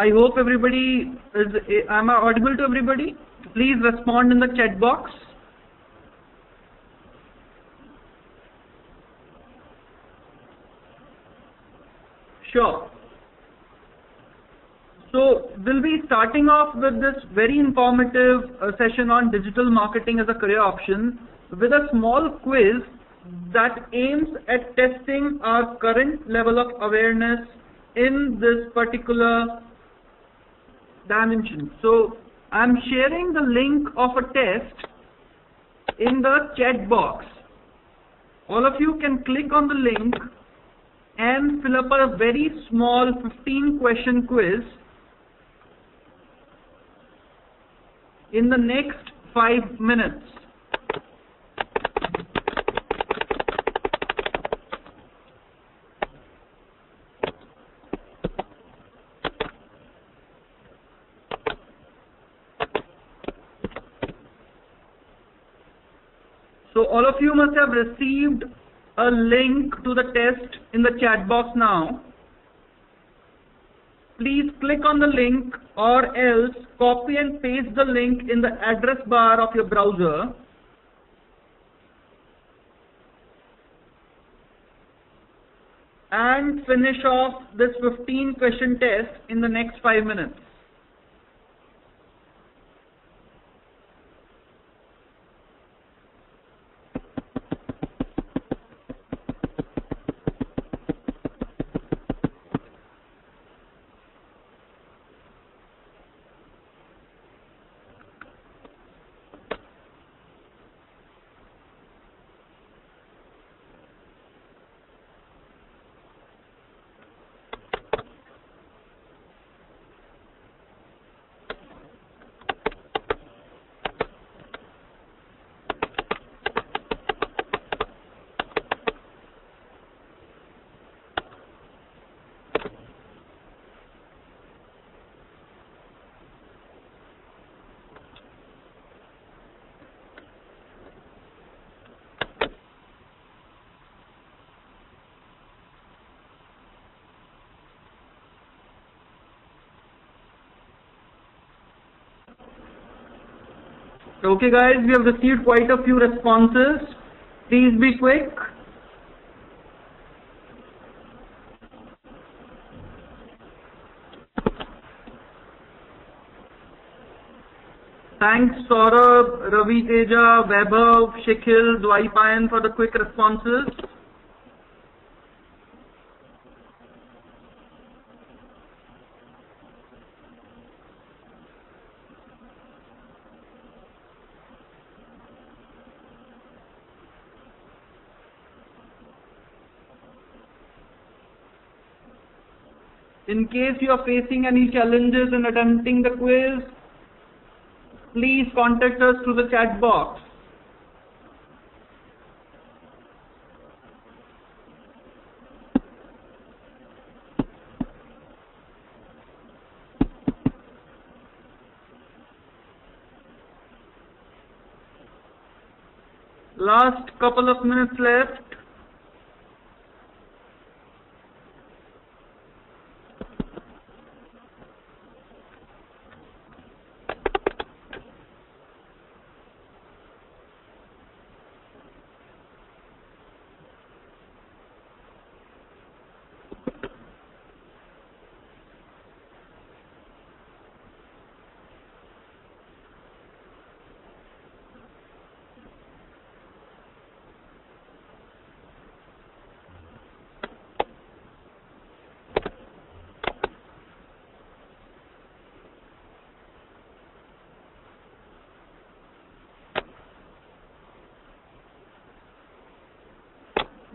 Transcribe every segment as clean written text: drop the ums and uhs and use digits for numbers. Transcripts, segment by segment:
I hope everybody is, am I audible to everybody? Please respond in the chat box. Sure. So we'll be starting off with this very informative session on digital marketing as a career option with a small quiz that aims at testing our current level of awareness in this particular dimension. So I'm sharing the link of a test in the chat box. All of you can click on the link and fill up a very small 15-question quiz in the next 5 minutes. So all of you must have received a link to the test in the chat box now. Please click on the link or else copy and paste the link in the address bar of your browser. And finish off this 15-question test in the next 5 minutes. Okay guys, we have received quite a few responses. Please be quick. Thanks Saurabh, Ravi Teja, Vaibhav, Shikhil, Dwaipayan for the quick responses. In case you are facing any challenges in attempting the quiz, please contact us through the chat box. Last couple of minutes left.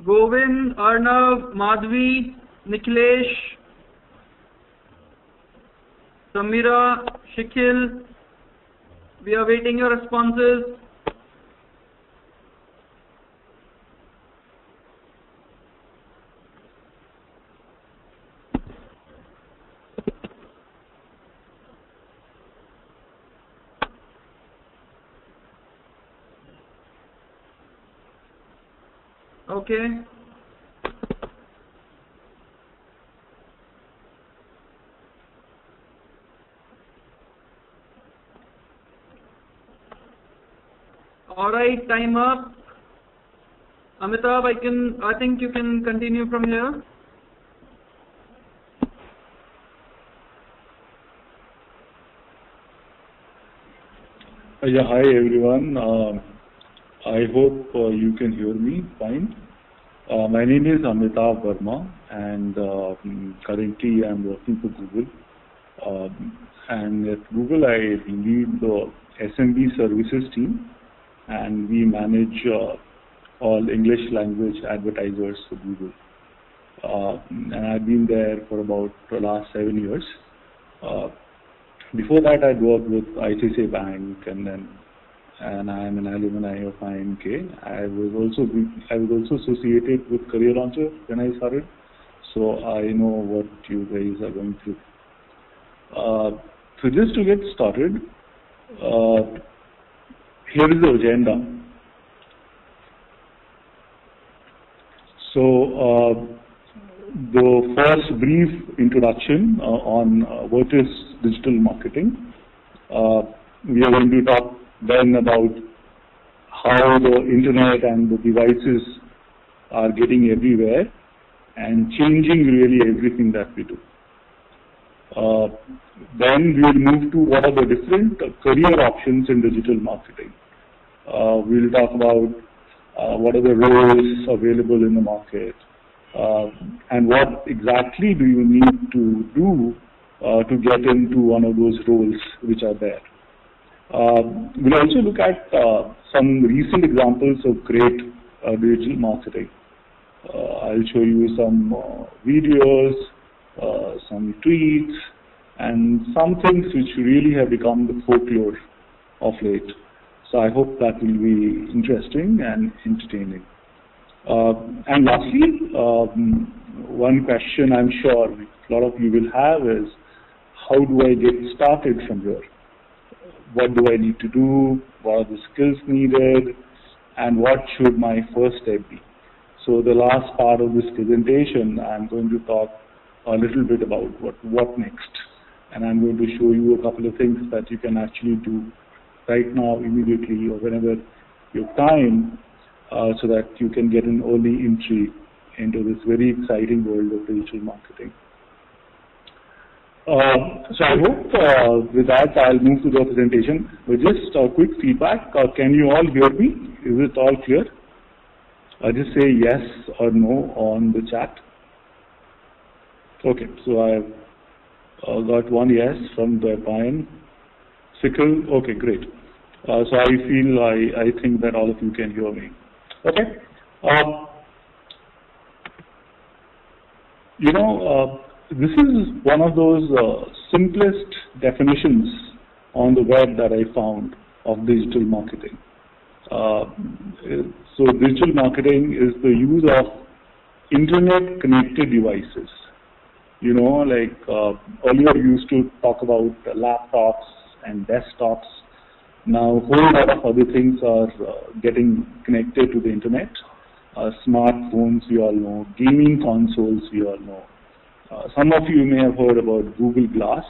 Govind, Arnav, Madhvi, Nikhilesh, Samira, Shikhil, we are waiting your responses. Okay. All right, time up. Amitabh, I think you can continue from here. Yeah, hi everyone. I hope you can hear me fine. My name is Amitav Verma, and currently I'm working for Google. And at Google, I lead the SMB services team, and we manage all English language advertisers for Google. And I've been there for about the last 7 years. Before that, I'd worked with ICICI Bank, and I'm an alumni of IMK. I was also associated with Career Launcher when I started, so I know what you guys are going through. So just to get started, here is the agenda. So the first brief introduction on what is digital marketing. We are going to talk then about how the internet and the devices are getting everywhere and changing really everything that we do. Then we will move to what are the different career options in digital marketing. We'll talk about what are the roles available in the market, and what exactly do you need to do to get into one of those roles which are there. We'll also look at some recent examples of great digital marketing. I'll show you some videos, some tweets, and some things which really have become the folklore of late. So I hope that will be interesting and entertaining. And lastly, one question I'm sure a lot of you will have is, how do I get started from here? What do I need to do? What are the skills needed? And what should my first step be? So the last part of this presentation, I'm going to talk a little bit about what next. And I'm going to show you a couple of things that you can actually do right now, immediately, or whenever you have time, so that you can get an early entry into this very exciting world of digital marketing. So I hope with that I'll move to the presentation. But just a quick feedback. Can you all hear me? Is it all clear? Just say yes or no on the chat. Okay, so I've got one yes from the Brian. Sickle. Okay, great. So I think that all of you can hear me. Okay. This is one of those simplest definitions on the web that I found of digital marketing. So digital marketing is the use of internet connected devices. Earlier we used to talk about laptops and desktops. Now a whole lot of other things are getting connected to the internet. Smartphones, we all know. Gaming consoles, we all know. Some of you may have heard about Google Glass.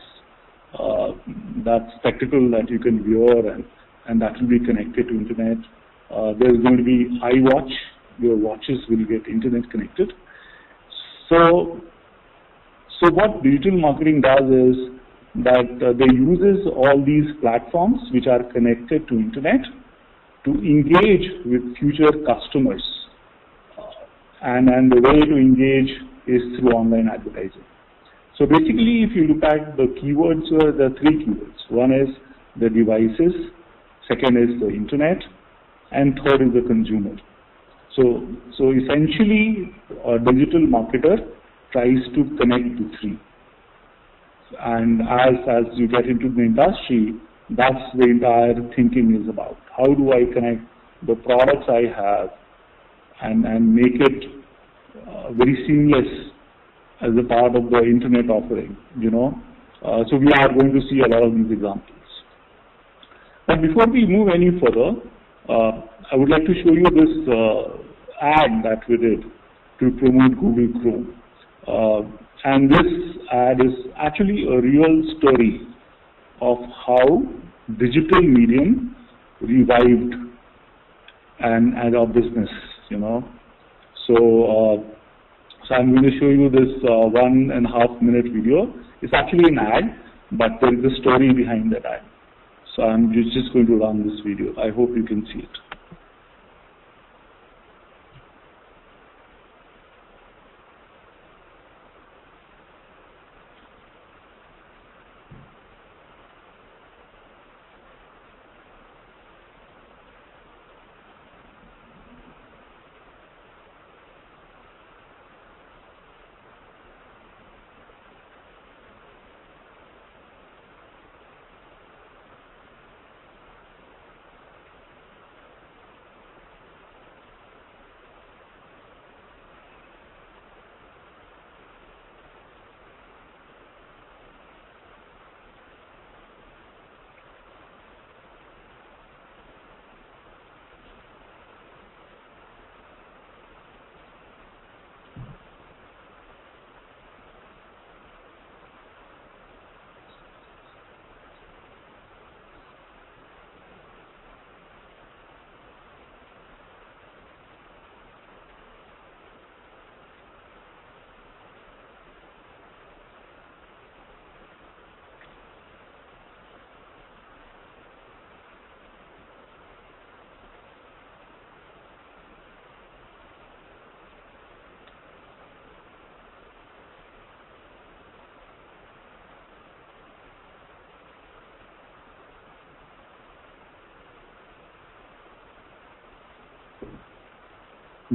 That spectacle that you can wear and that will be connected to internet. There's going to be iWatch. Your watches will get internet connected. So what digital marketing does is that they uses all these platforms which are connected to internet to engage with future customers. And the way to engage is through online advertising. So basically, if you look at the keywords, there are three keywords. One is the devices, second is the internet, and third is the consumer. So essentially, a digital marketer tries to connect the three. And as you get into the industry, that's the entire thinking is about. How do I connect the products I have and make it very seamless as a part of the internet offering, So we are going to see a lot of these examples. But before we move any further, I would like to show you this ad that we did to promote Google Chrome. And this ad is actually a real story of how digital medium revived and our business, you know. So, so I'm going to show you this 1.5 minute video. It's actually an ad, but there is a story behind that ad. So I'm just going to run this video. I hope you can see it.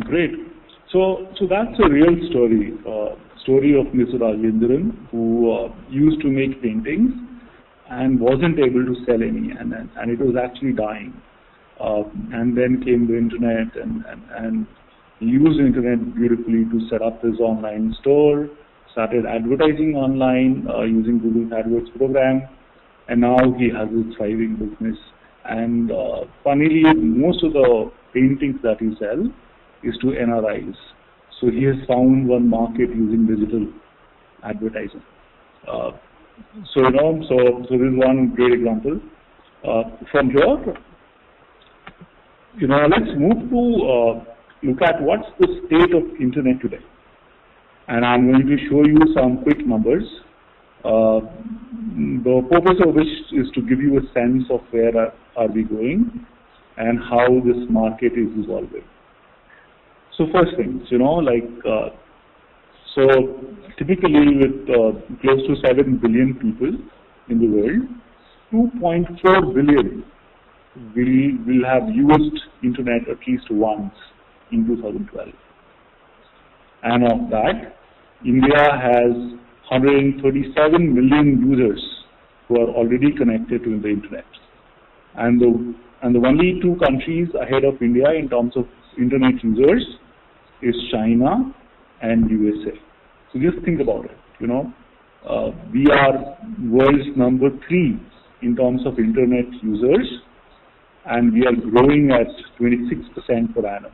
Great. So that's a real story. Story of Mr. Rajendran, who used to make paintings and wasn't able to sell any, and it was actually dying. And then came the internet, and he used the internet beautifully to set up his online store, started advertising online using Google's AdWords program, and now he has a thriving business. And funnily, most of the paintings that he sells is to NRIs. So he has found one market using digital advertising. So this is one great example. From here, let's move to look at what's the state of internet today. And I'm going to show you some quick numbers. The purpose of which is to give you a sense of where are we going and how this market is evolving. So first things, so typically with close to 7 billion people in the world, 2.4 billion will have used internet at least once in 2012. And of that, India has 137 million users who are already connected to the internet. And the only two countries ahead of India in terms of internet users is China and USA. So just think about it, we are world's number 3 in terms of internet users, and we are growing at 26% per annum.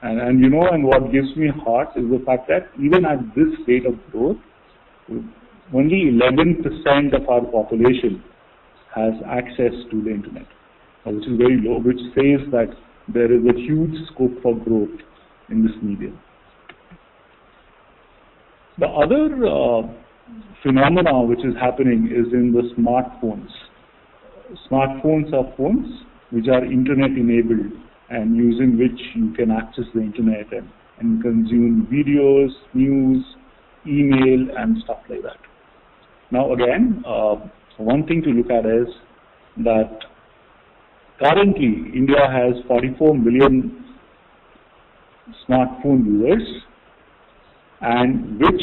And what gives me heart is the fact that even at this rate of growth, only 11% of our population has access to the internet, which is very low, which says that there is a huge scope for growth in this medium. The other phenomena which is happening is in the smartphones. Smartphones are phones which are internet enabled and using which you can access the internet and consume videos, news, email and stuff like that. Now again, one thing to look at is that currently India has 44 million smartphone users, and which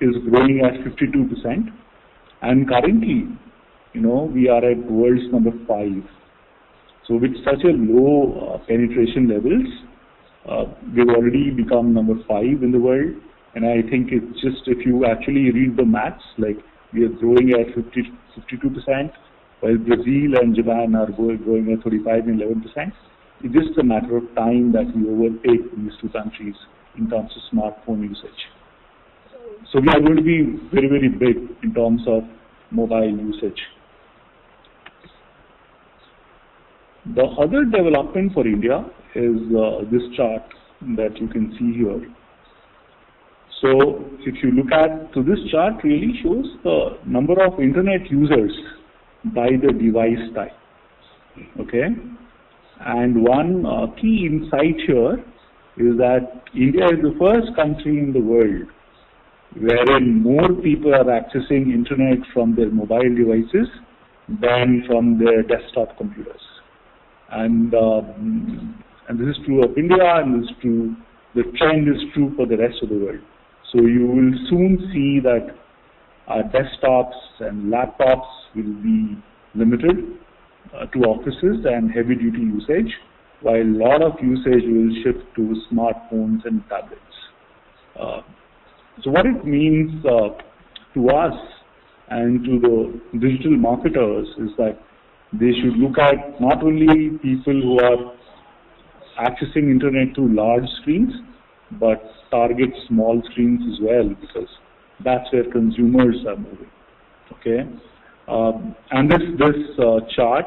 is growing at 52%, and currently we are at world's number 5. So with such a low penetration levels, we've already become number 5 in the world, and I think it's just, if you actually read the maths, like we are growing at 52%, while Brazil and Japan are growing at 35 and 11%. It's just a matter of time that we overtake these two countries in terms of smartphone usage. So we are going to be very, very big in terms of mobile usage. The other development for India is this chart that you can see here. So if you look at, so this chart really shows the number of internet users by the device type. Okay, and one key insight here is that India is the first country in the world wherein more people are accessing internet from their mobile devices than from their desktop computers. And this is true of India, and this is true, the trend is true for the rest of the world. So you will soon see that our desktops and laptops will be limited to offices and heavy duty usage, while a lot of usage will shift to smartphones and tablets. So what it means to us and to the digital marketers is that they should look at not only people who are accessing internet through large screens, but target small screens as well, because that's where consumers are moving. Okay, and this chart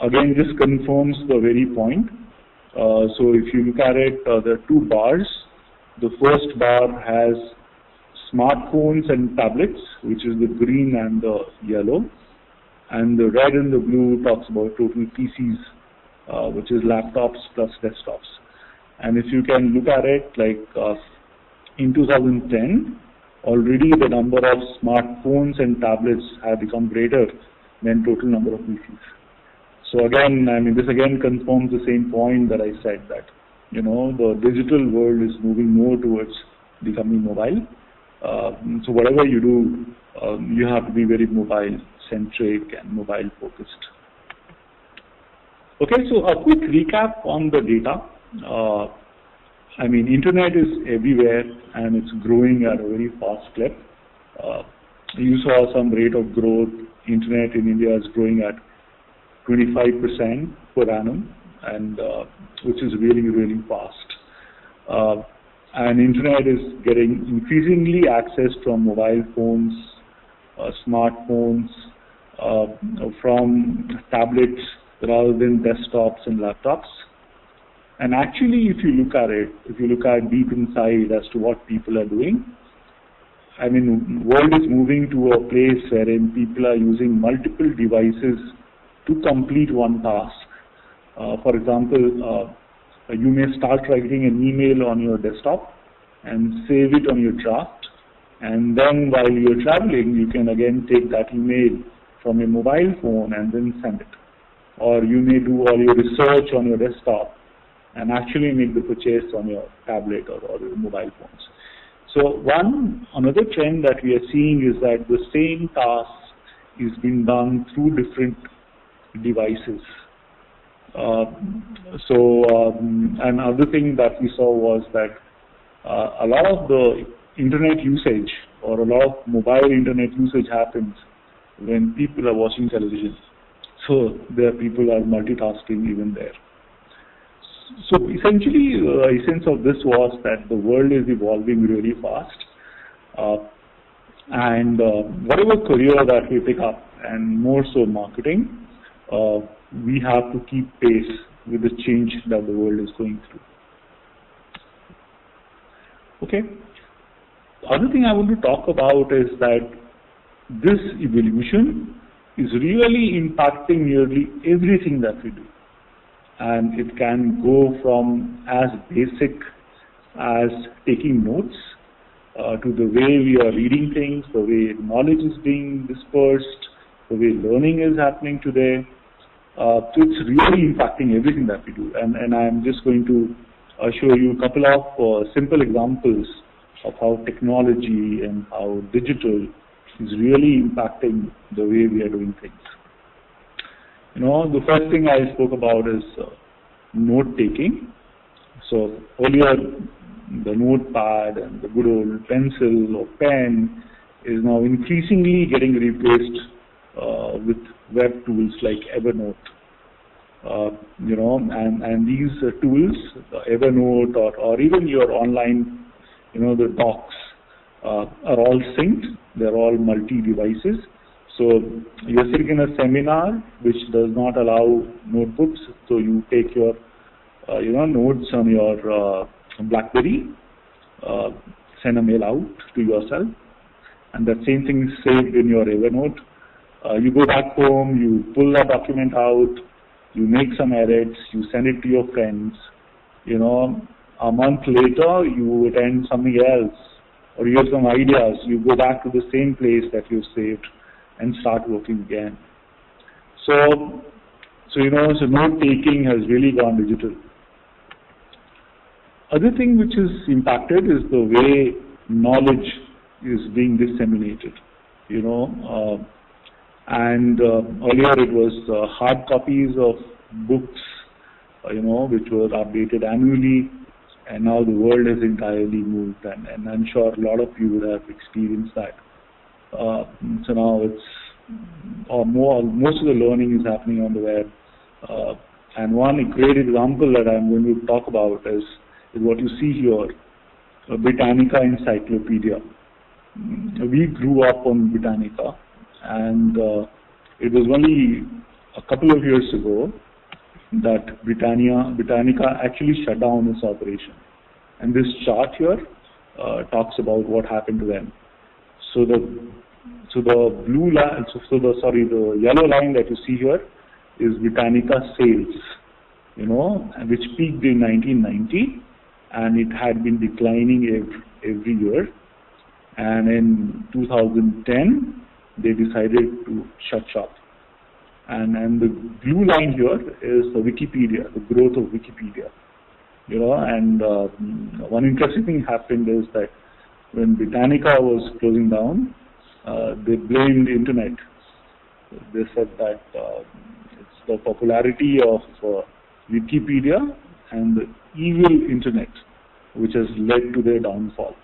again just confirms the very point. So if you look at it, there are two bars. The first bar has smartphones and tablets, which is the green and the yellow, and the red and the blue talks about total PCs, which is laptops plus desktops. And if you can look at it, like in 2010, already the number of smartphones and tablets have become greater than total number of PCs. So again, I mean, this again confirms the same point that I said, that, you know, the digital world is moving more towards becoming mobile. So whatever you do, you have to be very mobile centric and mobile focused. Okay, so a quick recap on the data. I mean, internet is everywhere and it's growing at a very fast clip. You saw some rate of growth. Internet in India is growing at 25% per annum, and which is really, really fast. And internet is getting increasingly accessed from mobile phones, smartphones, from tablets rather than desktops and laptops. And actually, if you look at it, if you look at deep inside as to what people are doing, I mean, the world is moving to a place wherein people are using multiple devices to complete one task. For example, you may start writing an email on your desktop and save it on your draft, and then while you're traveling, you can again take that email from your mobile phone and then send it. Or you may do all your research on your desktop and actually make the purchase on your tablet or your mobile phones. So another trend that we are seeing is that the same task is being done through different devices. Another thing that we saw was that a lot of the internet usage or a lot of mobile internet usage happens when people are watching television. So there people are multitasking even there. So essentially, the essence of this was that the world is evolving really fast, and whatever career that we pick up, and more so marketing, we have to keep pace with the change that the world is going through. Okay. The other thing I want to talk about is that this evolution is really impacting nearly everything that we do. And it can go from as basic as taking notes to the way we are reading things, the way knowledge is being dispersed, the way learning is happening today. So it's really impacting everything that we do. And I'm just going to show you a couple of simple examples of how technology and how digital is really impacting the way we are doing things. You know, the first thing I spoke about is note-taking. So earlier, the notepad and the good old pencil or pen is now increasingly getting replaced with web tools like Evernote. You know, and these tools, Evernote or even your online, you know, the docs are all synced. They're all multi-devices. So you're sitting in a seminar which does not allow notebooks, so you take your notes on your BlackBerry, send a mail out to yourself, and that same thing is saved in your Evernote. You go back home, you pull that document out, you make some edits, you send it to your friends. A month later, you attend something else, or you have some ideas, you go back to the same place that you saved and start working again. So note taking has really gone digital. Other thing which is impacted is the way knowledge is being disseminated. And earlier it was hard copies of books, which were updated annually, and now the world has entirely moved, and I'm sure a lot of you would have experienced that. So now most of the learning is happening on the web. And one great example that I'm going to talk about is what you see here, Britannica Encyclopedia. We grew up on Britannica, and it was only a couple of years ago that Britannica actually shut down its operation. And this chart here talks about what happened to them. So the blue line, the yellow line that you see here is Britannica sales, which peaked in 1990, and it had been declining every year. And in 2010, they decided to shut shop. And the blue line here is the Wikipedia, the growth of Wikipedia. And one interesting thing happened is that when Britannica was closing down, they blamed the internet. They said that it's the popularity of Wikipedia and the evil internet which has led to their downfall.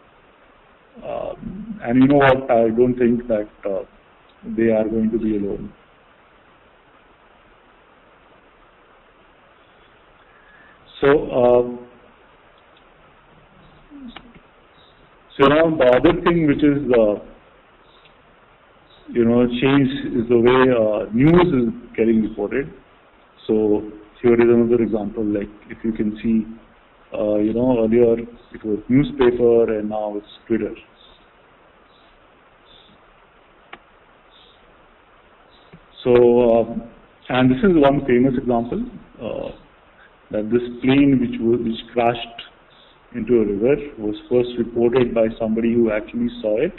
And you know what? I don't think that they are going to be alone. So now the other thing which is changed is the way news is getting reported. So here is another example. Like if you can see, earlier it was newspaper and now it's Twitter. So and this is one famous example. That this plane which crashed into a river was first reported by somebody who actually saw it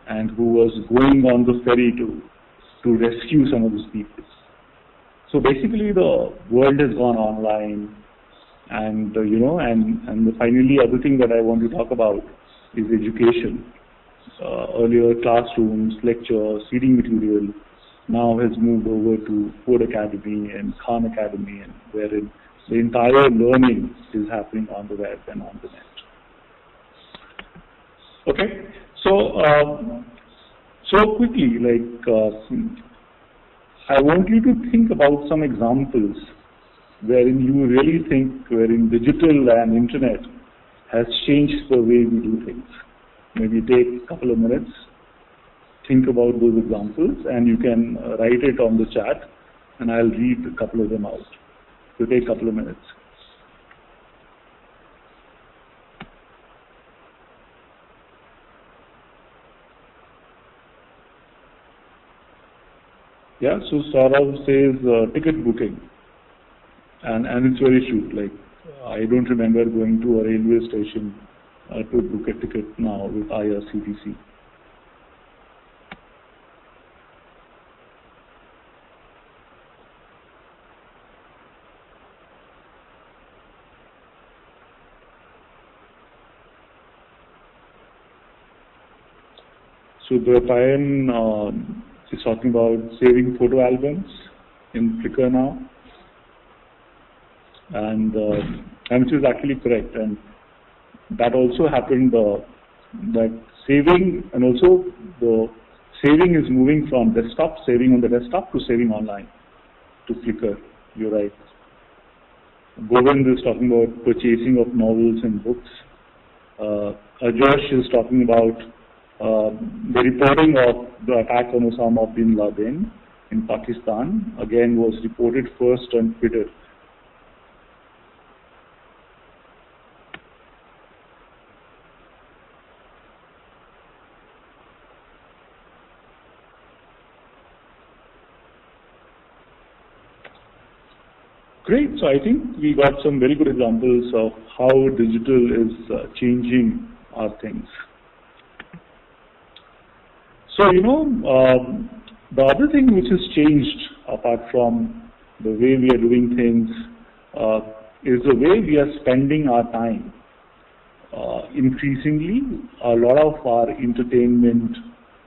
and who was going on the ferry to rescue some of these people. So basically the world has gone online, and finally other thing that I want to talk about is education. Earlier classrooms, lectures, reading material now has moved over to Code Academy and Khan Academy, and wherein the entire learning is happening on the web and on the net. Okay, so quickly, I want you to think about some examples wherein you really think wherein digital and internet has changed the way we do things. Maybe take a couple of minutes, think about those examples, and you can write it on the chat, and I'll read a couple of them out. So take a couple of minutes. Yeah, so Saurav says ticket booking, and it's very true. I don't remember going to a railway station to book a ticket now with IRCTC. So the Payan is talking about saving photo albums in Flickr now, and which is actually correct. And that also happened. That saving, and also the saving is moving from saving on the desktop to saving online to Flickr. You're right. Govind is talking about purchasing of novels and books. Ajosh is talking about The reporting of the attack on Osama bin Laden in Pakistan again was reported first on Twitter. Great. So I think we got some very good examples of how digital is changing our things. So, the other thing which has changed apart from the way we are doing things is the way we are spending our time. Increasingly, a lot of our entertainment,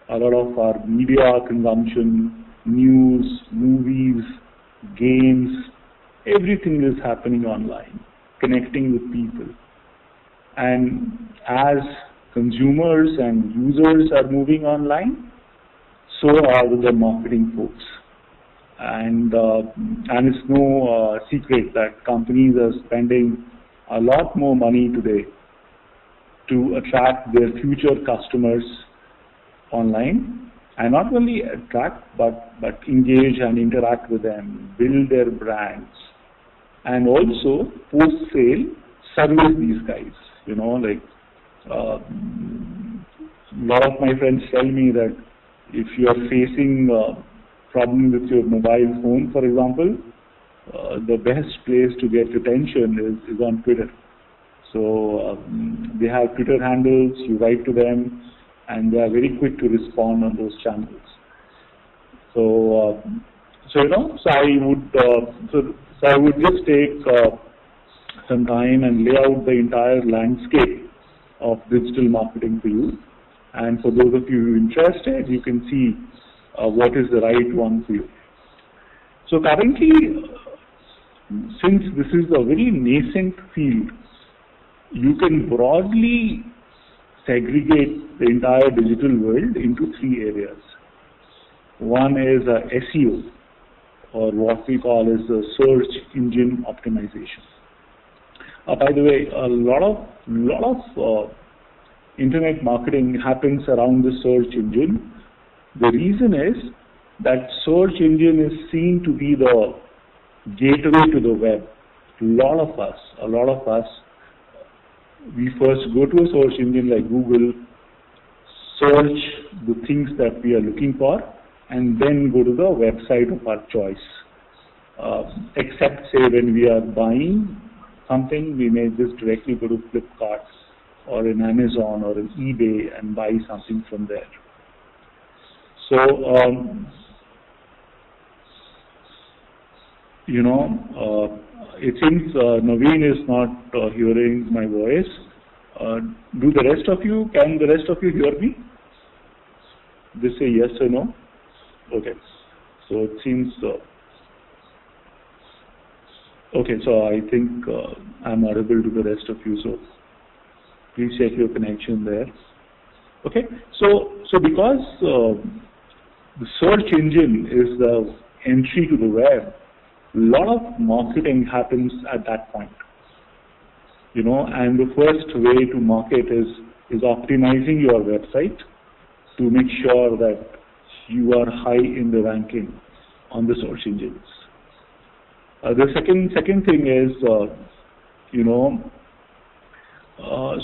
a lot of our media consumption, news, movies, games, everything is happening online, connecting with people. And as consumers and users are moving online, so are the marketing folks. And it's no secret that companies are spending a lot more money today to attract their future customers online, and not only attract but engage and interact with them, build their brands, and also post-sale service these guys. A lot of my friends tell me that if you are facing a problem with your mobile phone, for example, the best place to get attention is on Twitter. So they have Twitter handles, you write to them, and they are very quick to respond on those channels. So I would just take some time and lay out the entire landscape of digital marketing for you. And for those of you interested, you can see what is the right one for you. So currently, since this is a very nascent field, you can broadly segregate the entire digital world into three areas. One is SEO, or what we call as search engine optimization. By the way, a lot of internet marketing happens around the search engine. The reason is that search engine is seen to be the gateway to the web. A lot of us, we first go to a search engine like Google, search the things that we are looking for, and then go to the website of our choice. Except, say, when we are buying something, we may just directly go to Flipkart or in Amazon or in eBay and buy something from there. So, it seems Naveen is not hearing my voice. Can the rest of you hear me? Just say yes or no. Okay. So it seems, okay, so I think I'm audible to the rest of you, so please check your connection there. Okay, so because the search engine is the entry to the web, a lot of marketing happens at that point. And the first way to market is optimizing your website to make sure that you are high in the ranking on the search engines. The second thing is, so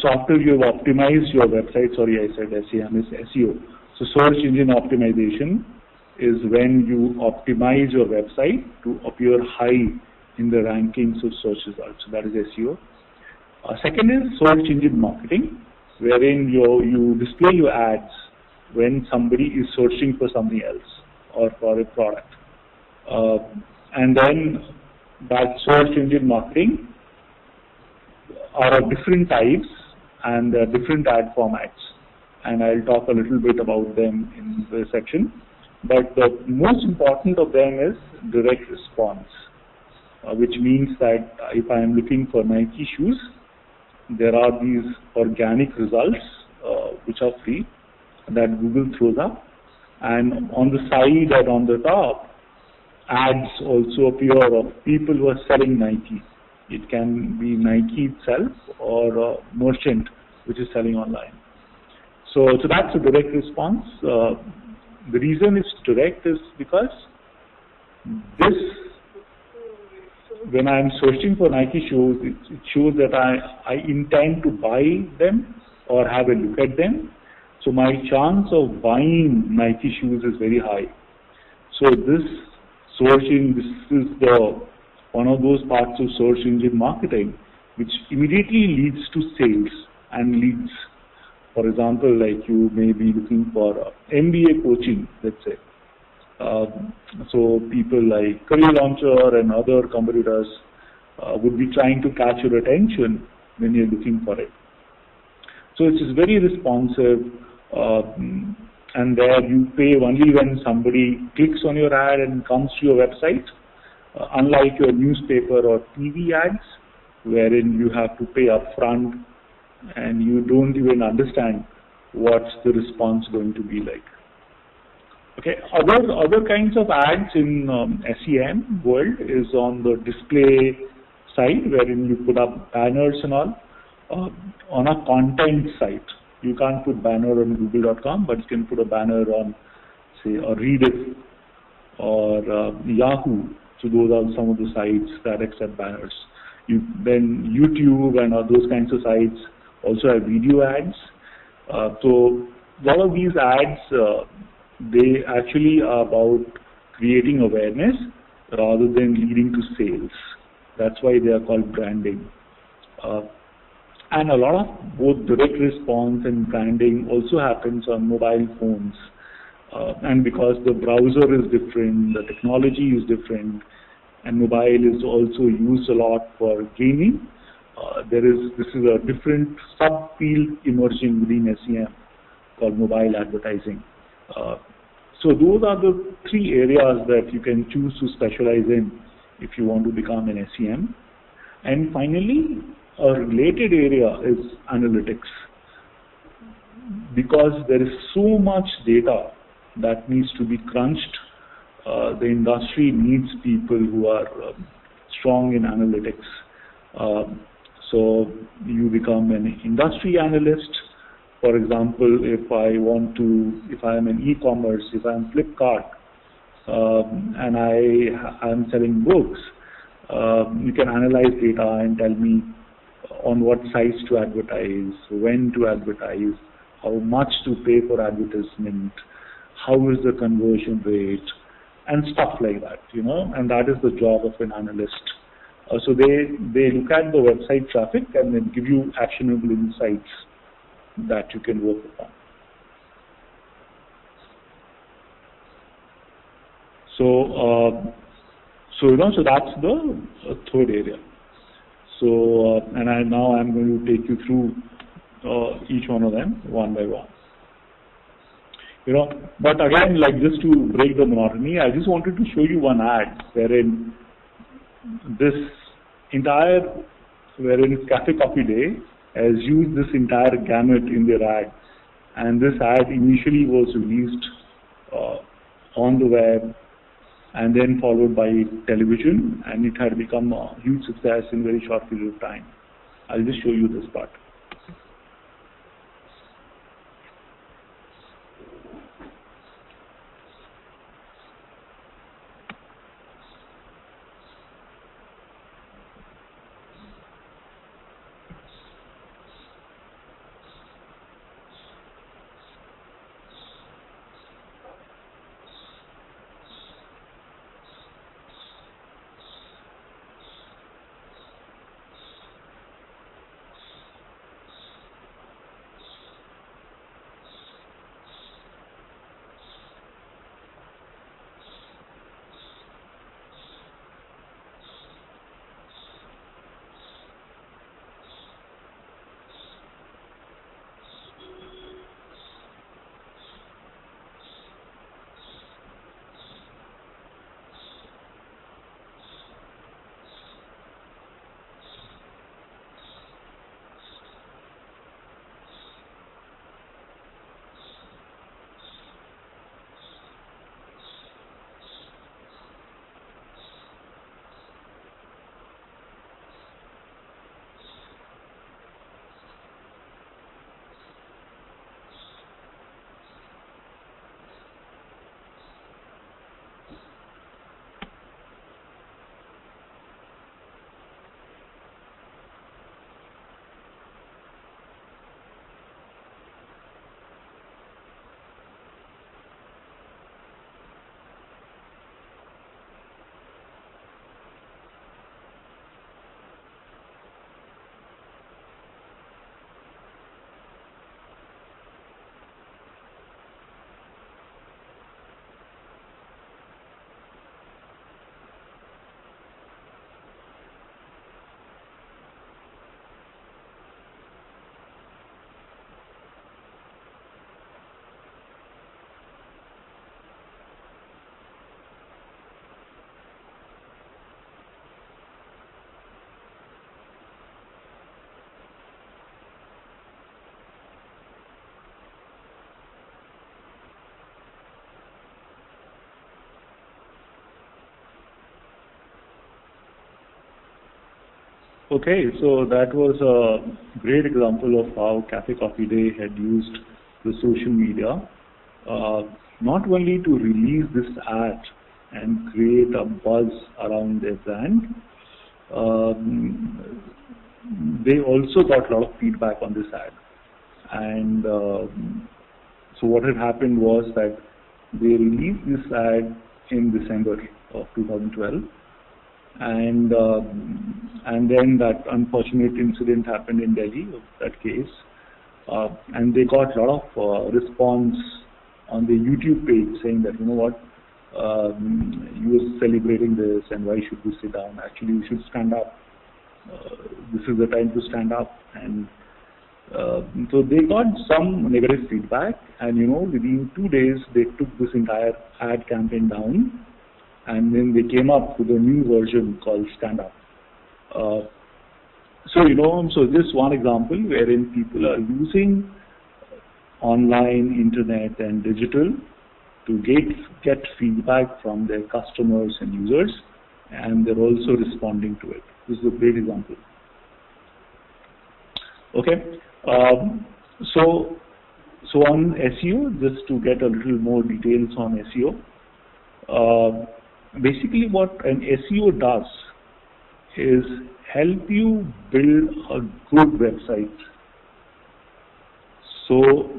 after you have optimized your website, sorry, I said SEM is SEO. So search engine optimization is when you optimize your website to appear high in the rankings of search results. So that is SEO. Second is search engine marketing, wherein you display your ads when somebody is searching for something else or for a product. And then that search engine marketing are of different types and different ad formats. And I'll talk a little bit about them in the section. But the most important of them is direct response, which means that if I am looking for Nike shoes, there are these organic results which are free that Google throws up, and on the side and on the top, ads also appear of people who are selling Nike. It can be Nike itself or a merchant which is selling online. So that's a direct response. The reason it's direct is because this, when I'm searching for Nike shoes, it shows that I intend to buy them or have a look at them. So my chance of buying Nike shoes is very high. So this searching, this is one of those parts of search engine marketing which immediately leads to sales and leads. For example, like you may be looking for MBA coaching, let's say. So people like Career Launcher and other competitors would be trying to catch your attention when you're looking for it. So it is very responsive, and there you pay only when somebody clicks on your ad and comes to your website, unlike your newspaper or TV ads, wherein you have to pay upfront and you don't even understand what's the response going to be like. Okay, other kinds of ads in SEM world is on the display side, wherein you put up banners and all. On a content site, you can't put banner on google.com, but you can put a banner on, say, a Reddit or Yahoo. So those are some of the sites that accept banners. Then YouTube and those kinds of sites also have video ads. So a lot of these ads, they actually are about creating awareness rather than leading to sales. That's why they are called branding. And a lot of both direct response and branding also happens on mobile phones. And because the browser is different, the technology is different, and mobile is also used a lot for gaming, this is a different subfield emerging within SEM called mobile advertising. So those are the three areas that you can choose to specialize in if you want to become an SEM. And finally, a related area is analytics. Because there is so much data that needs to be crunched, the industry needs people who are strong in analytics. So you become an industry analyst. For example, if I am in e-commerce, if I am Flipkart, and I am selling books, you can analyze data and tell me on what sites to advertise, when to advertise, how much to pay for advertisement, how is the conversion rate, and stuff like that, and that is the job of an analyst. So they look at the website traffic and then give you actionable insights that you can work upon. So that's the third area. So and now I'm going to take you through each one of them one by one. But again, like just to break the monotony, I just wanted to show you one ad wherein Cafe Coffee Day has used this entire gamut in their ad, and this ad initially was released on the web and then followed by television, and it had become a huge success in a very short period of time. I'll just show you this part. Okay, so that was a great example of how Cafe Coffee Day had used the social media, not only to release this ad and create a buzz around their brand, they also got a lot of feedback on this ad. And so what had happened was that they released this ad in December of 2012. And then that unfortunate incident happened in Delhi, that case, and they got a lot of response on the YouTube page saying that, you know what, you were celebrating this and why should we sit down? Actually, you should stand up. This is the time to stand up. And so they got some negative feedback, and within 2 days they took this entire ad campaign down. And then they came up with a new version called Stand Up. So this one example wherein people are using online, internet, and digital to get feedback from their customers and users, and they're also responding to it. This is a great example. Okay. So on SEO, just to get a little more details on SEO. Basically what an SEO does is help you build a good website. So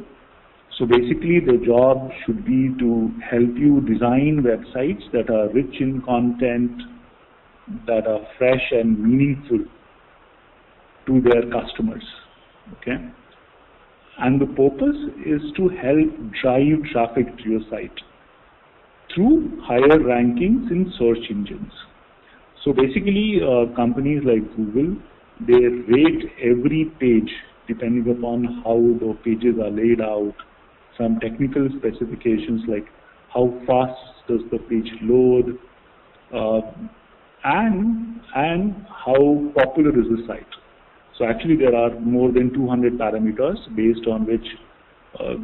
basically the job should be to help you design websites that are rich in content, that are fresh and meaningful to their customers. Okay? And the purpose is to help drive traffic to your site through higher rankings in search engines. So basically, companies like Google, they rate every page depending upon how the pages are laid out, some technical specifications like how fast does the page load, and how popular is the site. So actually there are more than 200 parameters based on which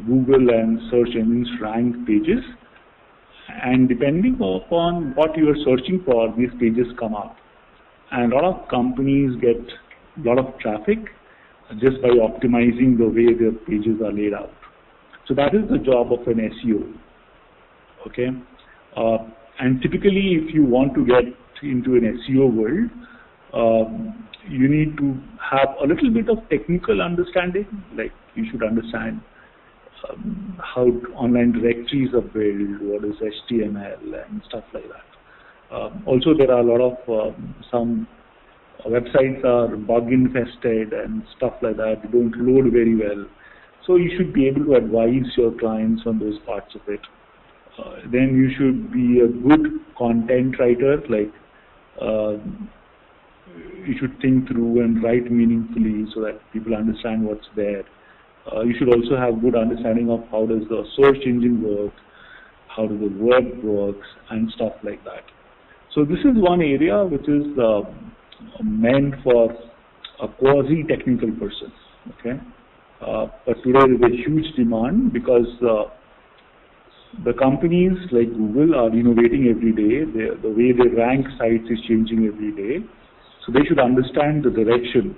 Google and search engines rank pages. And depending upon what you are searching for, these pages come up. And a lot of companies get a lot of traffic just by optimizing the way their pages are laid out. So that is the job of an SEO. Okay, and typically, if you want to get into an SEO world, you need to have a little bit of technical understanding. Like you should understand how online directories are built, what is HTML and stuff like that. Also, there are a lot of some websites are bug infested and stuff like that. They don't load very well. So you should be able to advise your clients on those parts of it. Then you should be a good content writer, like you should think through and write meaningfully so that people understand what's there. You should also have good understanding of how does the search engine work, how does the web works, and stuff like that. So this is one area which is meant for a quasi-technical person. Okay, but today there is a huge demand because the companies like Google are innovating every day. The way they rank sites is changing every day. So they should understand the direction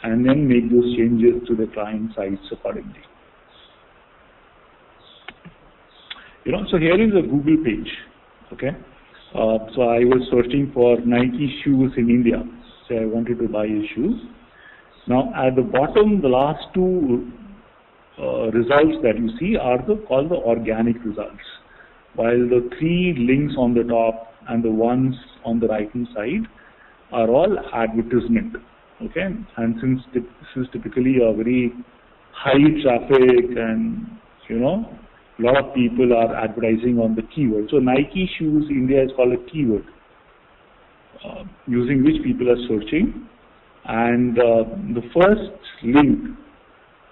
and then make those changes to the client sites accordingly. So here is a Google page. Okay, so I was searching for Nike shoes in India. So I wanted to buy shoes. Now at the bottom, the last two results that you see are called the organic results, while the 3 links on the top and the ones on the right hand side are all advertisement. Okay, and since this is typically a very high traffic and a lot of people are advertising on the keyword. So Nike shoes India is called a keyword using which people are searching. And the first link,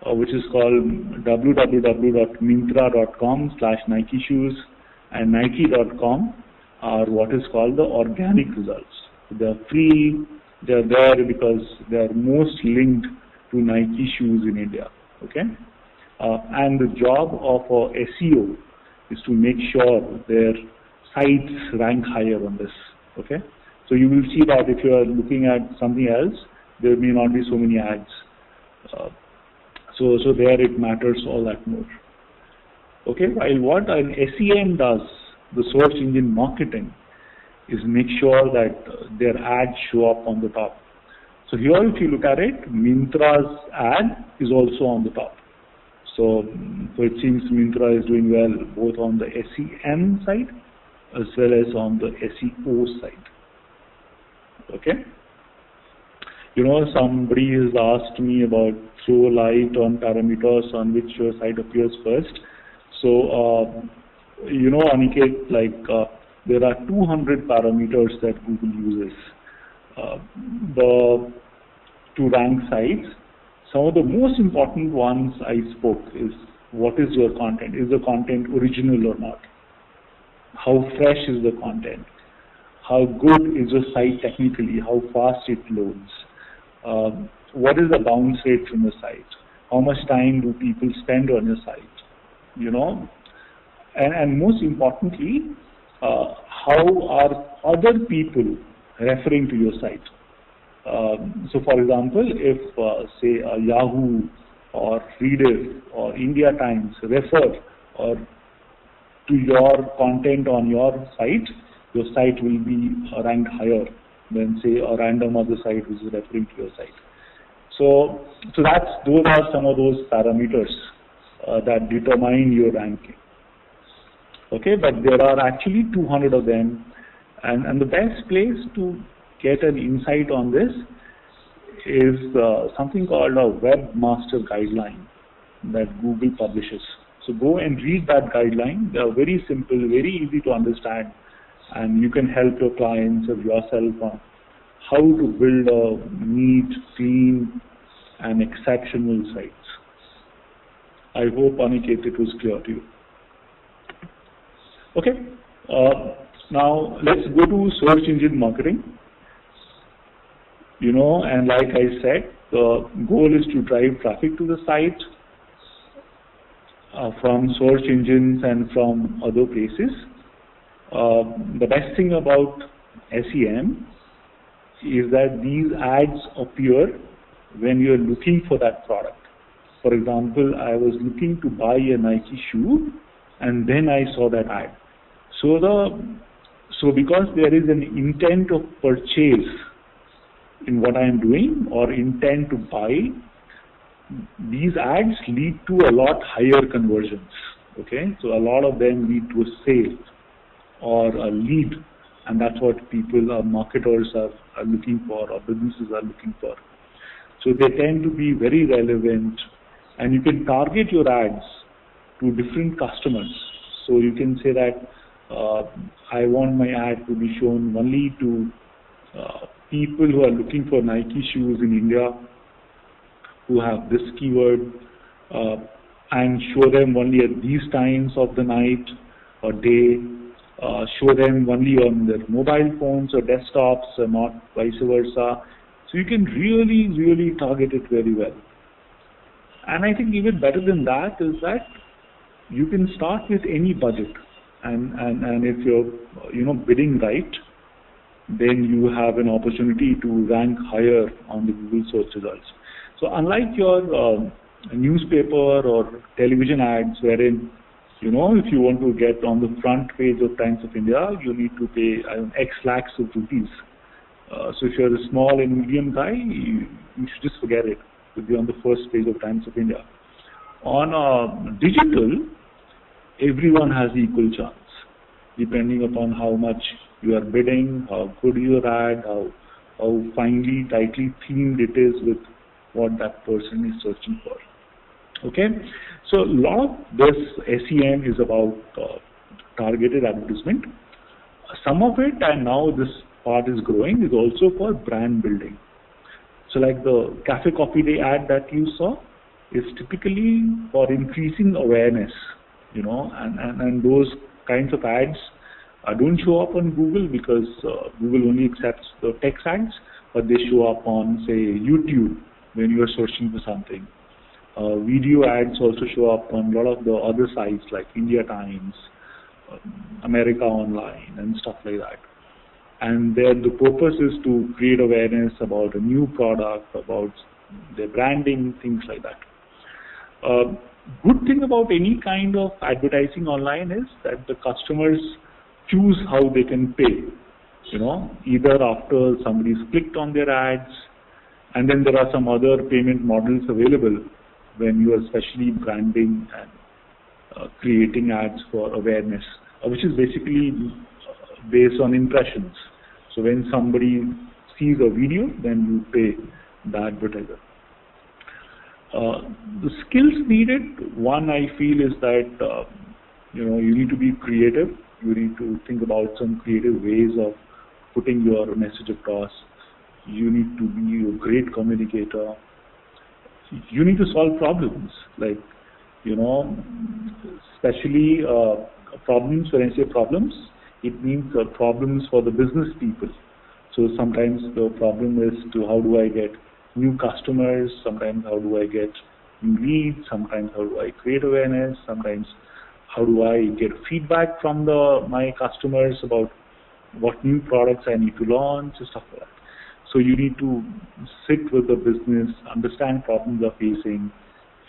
which is called www.mintra.com/Nike shoes and Nike.com, are what is called the organic results. They are free. They are there because they are most linked to Nike shoes in India. Okay, and the job of a SEO is to make sure their sites rank higher on this. Okay, so you will see that if you are looking at something else, there may not be so many ads. So there it matters all that more. Okay, while what an SEM does, the search engine marketing, is make sure that their ads show up on the top. So here, if you look at it, Myntra's ad is also on the top. So it seems Myntra is doing well both on the SEM side as well as on the SEO side. Okay. You know, somebody has asked me about throw light on parameters on which your site appears first. So, you know, Aniket, like there are 200 parameters that Google uses to rank sites. Some of the most important ones I spoke is what is your content? Is the content original or not? How fresh is the content? How good is the site technically? How fast it loads? What is the bounce rate from the site? How much time do people spend on your site? You know, and most importantly, how are other people referring to your site? So, for example, if say Yahoo or Reader or India Times refer to your content on your site will be ranked higher than say a random other site which is referring to your site. So those are some of those parameters that determine your ranking. Okay, but there are actually 200 of them, and the best place to get an insight on this is something called a webmaster guideline that Google publishes. So go and read that guideline. They are very simple, very easy to understand, and you can help your clients or yourself on how to build a neat, clean, and exceptional sites. I hope, Aniket, it was clear to you. Okay, now let's go to search engine marketing. You know, and like I said, the goal is to drive traffic to the site from search engines and from other places. The best thing about SEM is that these ads appear when you're looking for that product. For example, I was looking to buy a Nike shoe, and then I saw that ad. So because there is an intent of purchase in what I am doing or intent to buy, these ads lead to a lot higher conversions. Okay, so a lot of them lead to a sale or a lead, and that's what people or marketers are looking for, or businesses are looking for. So they tend to be very relevant, and you can target your ads to different customers. So you can say that I want my ad to be shown only to people who are looking for Nike shoes in India, who have this keyword, and show them only at these times of the night or day, show them only on their mobile phones or desktops, or not vice versa. So you can really, really target it very well. And I think even better than that is that you can start with any budget, and if you're bidding right, then you have an opportunity to rank higher on the Google search results. So unlike your newspaper or television ads, wherein if you want to get on the front page of Times of India, you need to pay X lakhs of rupees. So if you're a small and medium guy, you should just forget it. You'll be on the first page of Times of India. On digital, everyone has equal chance, depending upon how much you are bidding, how good your ad, how finely, tightly themed it is with what that person is searching for. Okay, so a lot of this SEM is about targeted advertisement. Some of it, and now this part is growing, is also for brand building. So like the Cafe Coffee Day ad that you saw is typically for increasing awareness, and those kinds of ads don't show up on Google because Google only accepts the text ads, but they show up on, say, YouTube when you are searching for something. Video ads also show up on a lot of the other sites like India Times, America Online, and stuff like that. and then the purpose is to create awareness about a new product, about their branding, things like that. Good thing about any kind of advertising online is that the customers choose how they can pay. Either after somebody's clicked on their ads, and then there are some other payment models available when you are especially branding and creating ads for awareness, which is basically based on impressions. So when somebody sees a video, then you pay the advertiser. The skills needed, one I feel is that you need to be creative. You need to think about some creative ways of putting your message across. You need to be a great communicator. You need to solve problems, like especially problems. When I say problems, it means problems for the business people. So sometimes the problem is to how do I get new customers, sometimes how do I get new leads, sometimes how do I create awareness, sometimes how do I get feedback from my customers about what new products I need to launch and stuff like that. So you need to sit with the business, understand problems they're facing,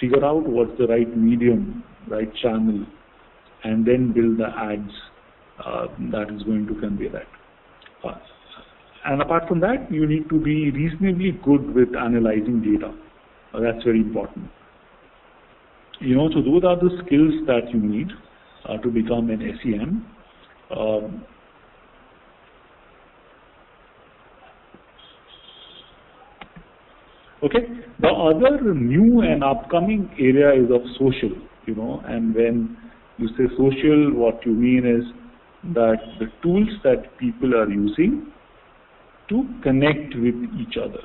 figure out what's the right medium, right channel, and then build the ads that is going to convey that. And apart from that, you need to be reasonably good with analyzing data. That's very important. So those are the skills that you need to become an SEM. Okay. The other new and upcoming area is of social. And when you say social, what you mean is that the tools that people are using to connect with each other.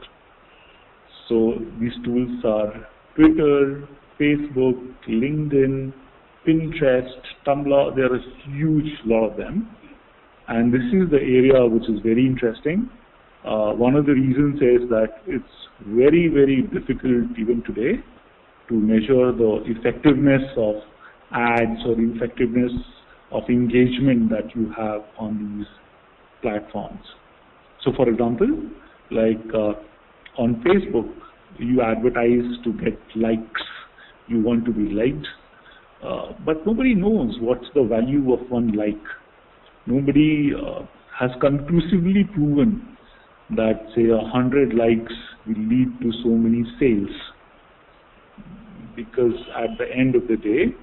So these tools are Twitter, Facebook, LinkedIn, Pinterest, Tumblr. There are a huge lot of them. And this is the area which is very interesting. One of the reasons is that it's very, very difficult even today to measure the effectiveness of ads or the effectiveness of engagement that you have on these platforms. So for example, like on Facebook, you advertise to get likes. You want to be liked. But nobody knows what's the value of one like. Nobody has conclusively proven that, say, 100 likes will lead to so many sales. Because at the end of the day,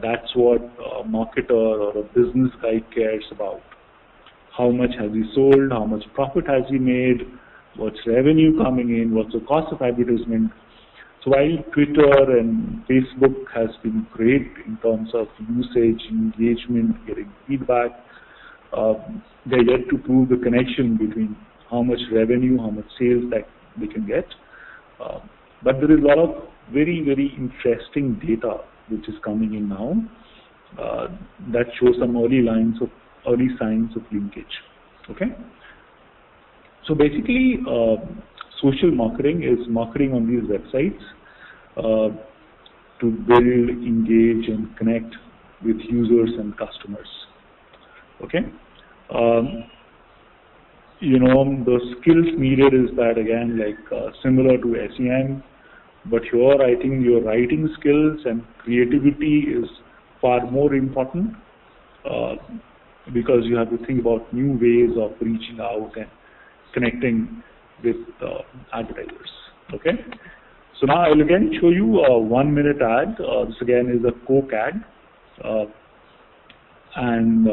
that's what a marketer or a business guy cares about. How much has he sold? How much profit has he made? What's revenue coming in? What's the cost of advertisement? So while Twitter and Facebook has been great in terms of usage, engagement, getting feedback, they're yet to prove the connection between how much revenue, how much sales that they can get. But there is a lot of very, very interesting data which is coming in now that shows some early signs of linkage. Okay. So basically, social marketing is marketing on these websites to build, engage, and connect with users and customers. Okay. The skills needed is that, again, like similar to SEM, but here I think your writing skills and creativity is far more important because you have to think about new ways of reaching out and connecting with advertisers. Okay. So now I'll again show you a 1-minute ad. This again is a Coke ad, and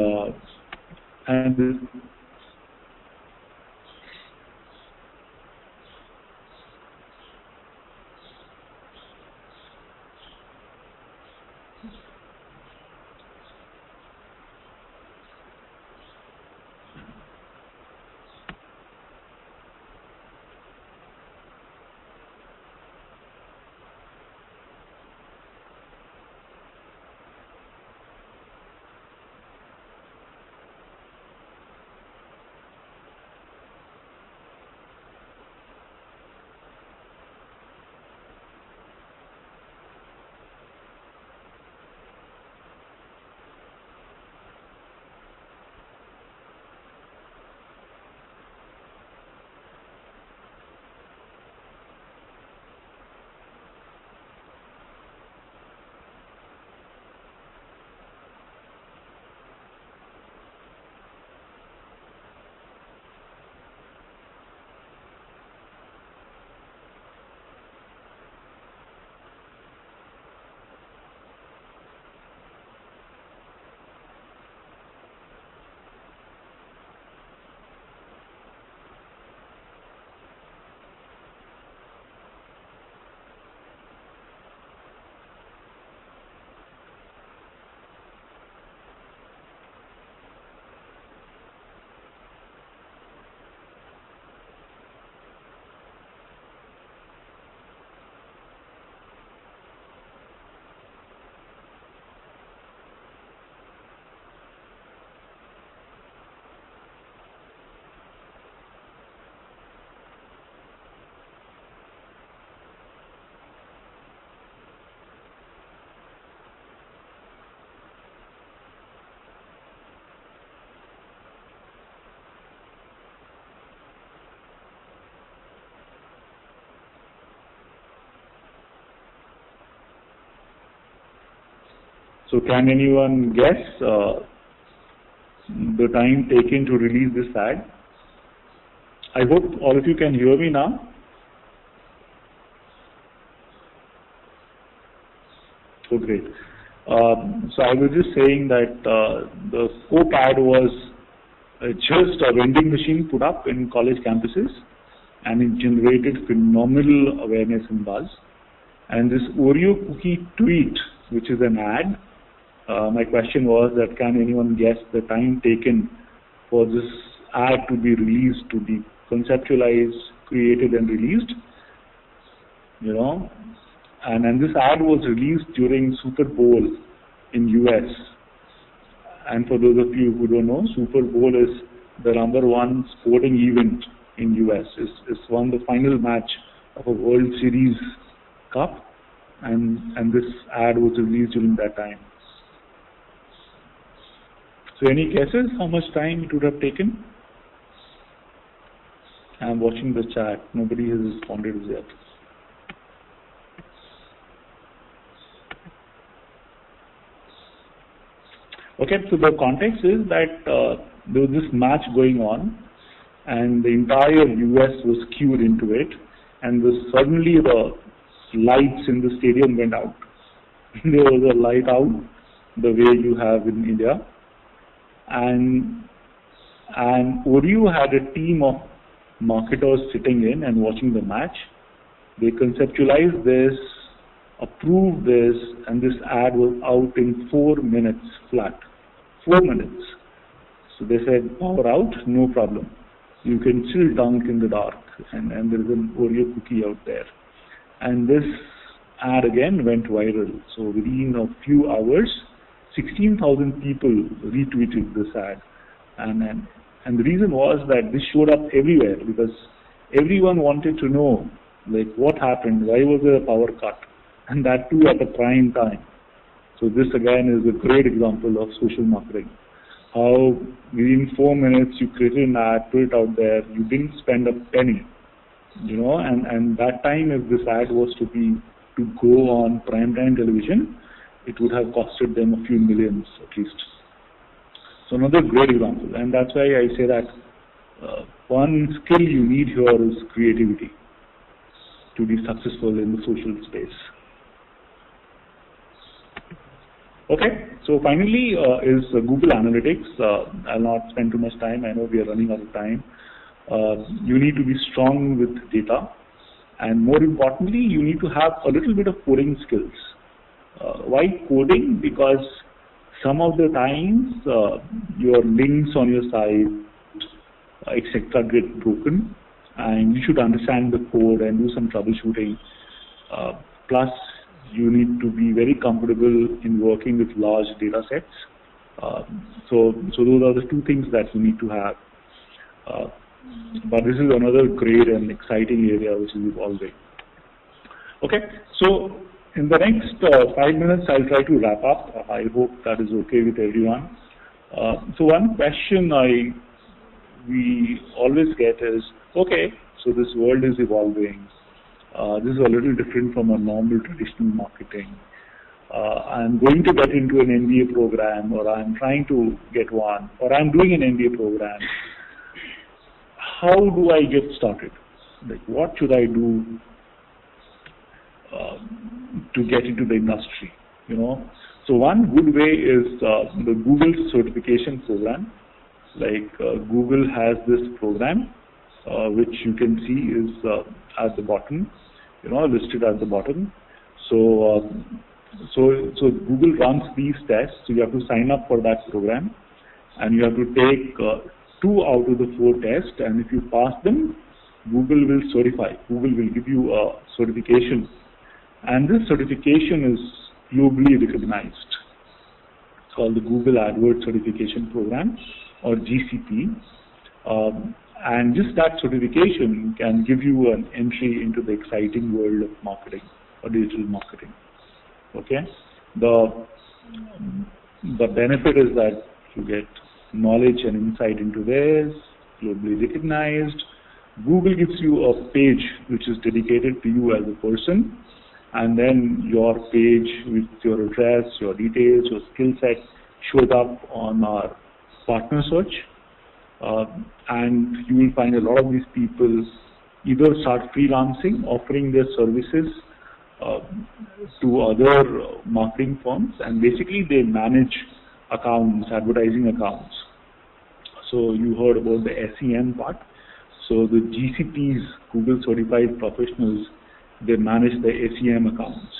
So can anyone guess the time taken to release this ad? I hope all of you can hear me now. Oh, great. So I was just saying that the scope ad was just a vending machine put up in college campuses, and it generated phenomenal awareness and buzz. And this Oreo cookie tweet, which is an ad, my question was that can anyone guess the time taken for this ad to be released, to be conceptualized, created and released? You know, and this ad was released during Super Bowl in US. And for those of you who don't know, Super Bowl is the #1 sporting event in US. It's one of the final match of a World Series Cup, and this ad was released during that time. So any guesses how much time it would have taken? I'm watching the chat. Nobody has responded yet. Okay, so the context is that there was this match going on, and the entire US was queued into it, and suddenly the lights in the stadium went out. There was a light out, the way you have in India, and Oreo had a team of marketers sitting in and watching the match. They conceptualized this, approved this, and this ad was out in 4 minutes flat. 4 minutes. So they said, power out, no problem. You can still dunk in the dark, and there is an Oreo cookie out there. And this ad again went viral. So within a few hours, 16,000 people retweeted this ad. And the reason was that this showed up everywhere because everyone wanted to know, like, what happened, why was there a power cut? And that too at a prime time. So this again is a great example of social marketing. How within 4 minutes you created an ad, put it out there, you didn't spend a penny, you know, and that time if this ad was to go on primetime television, it would have costed them a few millions at least. So another great example, and that's why I say that one skill you need here is creativity to be successful in the social space. Okay, so finally is Google Analytics. I'll not spend too much time. I know we are running out of time. You need to be strong with data, and more importantly, you need to have a little bit of coding skills. Why coding? Because some of the times your links on your site, etc., get broken, and you should understand the code and do some troubleshooting. Plus, you need to be very comfortable in working with large data sets. So those are the two things that you need to have. But this is another great and exciting area which is evolving. Okay, so in the next 5 minutes, I'll try to wrap up. I hope that is okay with everyone. So one question we always get is, okay, so this world is evolving. This is a little different from a normal traditional marketing. I'm going to get into an MBA program, or I'm trying to get one, or I'm doing an MBA program. How do I get started? Like, what should I do to get into the industry? You know, so one good way is the Google certification program. Like Google has this program, which you can see is at the bottom, you know, listed at the bottom. So Google runs these tests. So you have to sign up for that program, and you have to take 2 out of the 4 tests. And if you pass them, Google will certify. Google will give you a certification, and this certification is globally recognized. It's called the Google AdWords Certification Program, or GCP. And just that certification can give you an entry into the exciting world of marketing or digital marketing. Okay, the benefit is that you get knowledge and insight into this, globally recognized. Google gives you a page which is dedicated to you as a person, and then your page with your address, your details, your skill set shows up on our partner search, and you will find a lot of these people either start freelancing, offering their services to other marketing firms, and basically they manage accounts, advertising accounts. So you heard about the SEM part. So the GCPs, Google Certified Professionals, they manage the SEM accounts.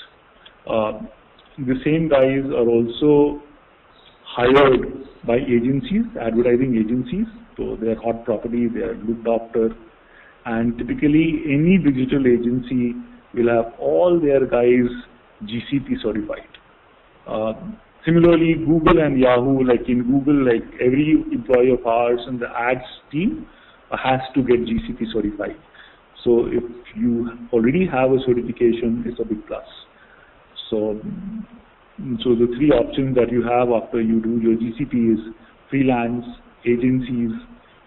The same guys are also hired by agencies, advertising agencies. So they are hot property, they are looked after, and typically any digital agency will have all their guys GCP certified. Similarly, Google and Yahoo, like in Google, like every employee of ours in the ads team has to get GCP certified. So if you already have a certification, it's a big plus. So the three options that you have after you do your GCP is freelance, agencies,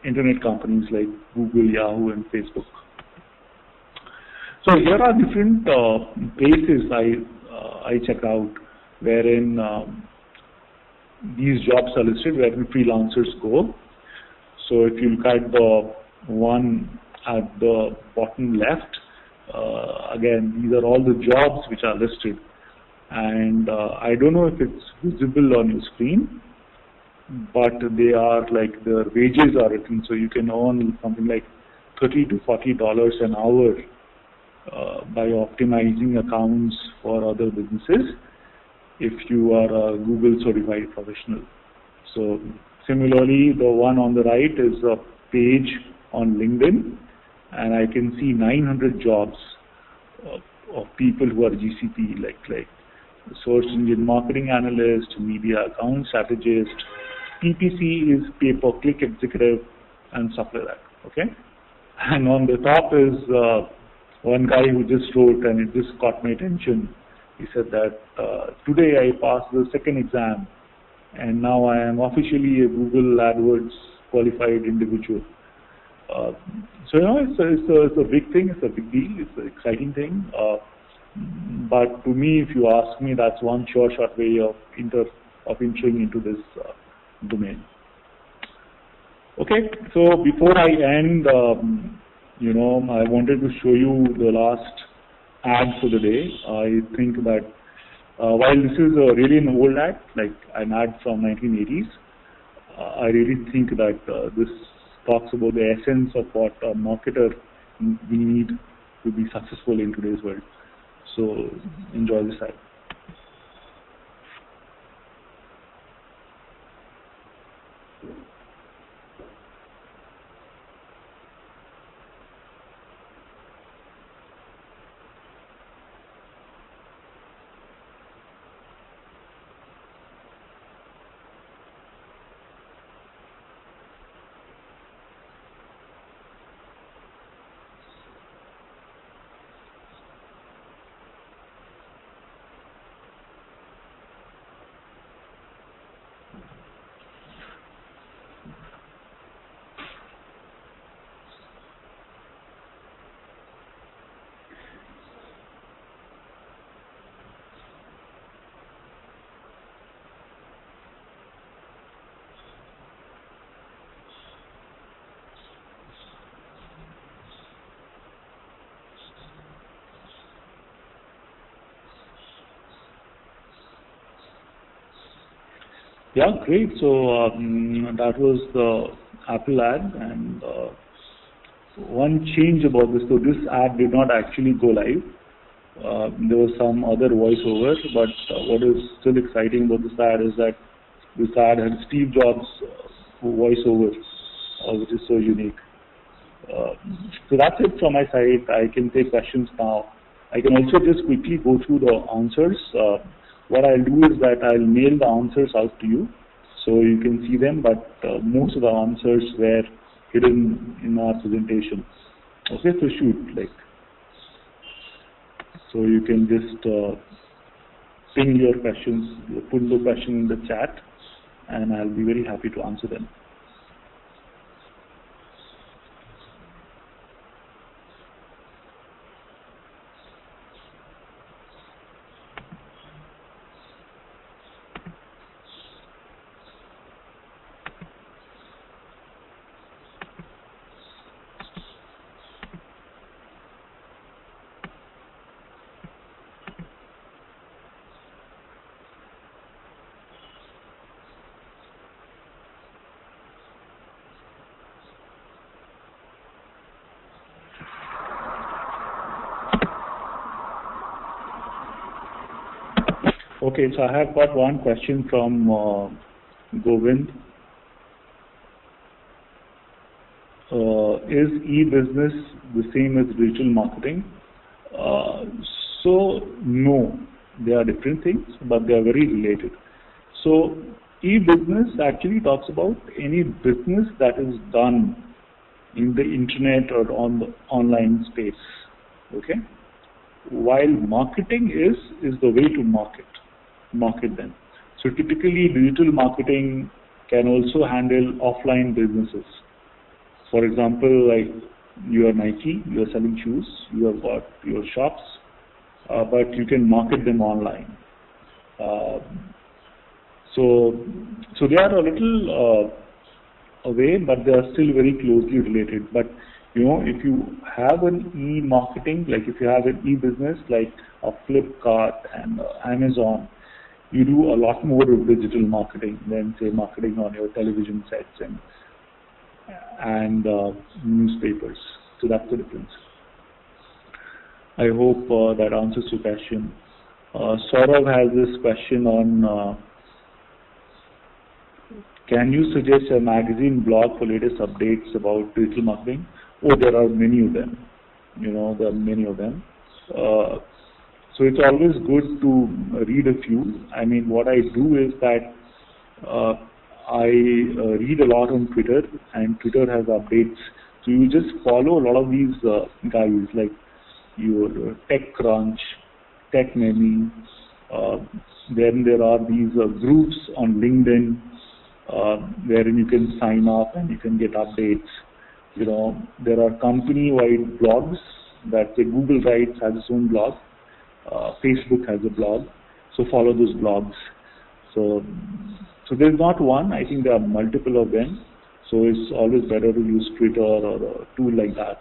internet companies like Google, Yahoo, and Facebook. So here are different places I check out wherein these jobs are listed, wherein freelancers go. So if you look at the one at the bottom left, again, these are all the jobs which are listed. And I don't know if it's visible on your screen, but they are like, the wages are written, so you can earn something like $30 to $40 an hour by optimizing accounts for other businesses if you are a Google certified professional. So similarly, the one on the right is a page on LinkedIn, and I can see 900 jobs of people who are GCP, like search engine marketing analyst, media account strategist, PPC is pay-per-click executive, and stuff like that. Okay, and on the top is one guy who just wrote, and it just caught my attention. He said that today I passed the second exam, and now I am officially a Google AdWords qualified individual. So it's a big thing, it's a big deal, it's an exciting thing. But to me, if you ask me, that's one short way of entering into this domain. Okay, so before I end, I wanted to show you the last ad for the day. I think that while this is really an old ad, like an ad from 1980s, I really think that this talks about the essence of what a marketer we need to be successful in today's world. So enjoy this ad. Yeah, great. So that was the Apple ad, and one change about this, so this ad did not actually go live. There was some other voiceover, but what is still exciting about this ad is that this ad had Steve Jobs voiceover, which is so unique. So that's it from my side. I can take questions now. I can also just quickly go through the answers. What I'll do is that I'll mail the answers out to you so you can see them, but most of the answers were hidden in our presentation. Okay, so shoot, so you can just ping your questions, put the question in the chat, and I'll be very happy to answer them. Okay, so I have got one question from Govind. Is e-business the same as digital marketing? So no, they are different things, but they are very related. So e-business actually talks about any business that is done in the internet or on the online space. Okay, while marketing is the way to market them. So typically digital marketing can also handle offline businesses. For example, like you are Nike, you are selling shoes, you have got your shops, but you can market them online. So they are a little away, but they are still very closely related. But you know, if you have an e-marketing, like if you have an e-business like a Flipkart and Amazon, you do a lot more of digital marketing than say marketing on your television sets and newspapers. So that's the difference. I hope that answers your question. Saurav has this question on, can you suggest a magazine blog for latest updates about digital marketing? Oh, there are many of them. You know, there are many of them. So it's always good to read a few. I mean, what I do is that I read a lot on Twitter, and Twitter has updates. So you just follow a lot of these guys like your TechCrunch, TechMemi. Then there are these groups on LinkedIn wherein you can sign up and you can get updates. You know, there are company-wide blogs that say Google Writes has its own blog. Facebook has a blog. So follow those blogs. So there's not one. I think there are multiple of them. So it's always better to use Twitter or a tool like that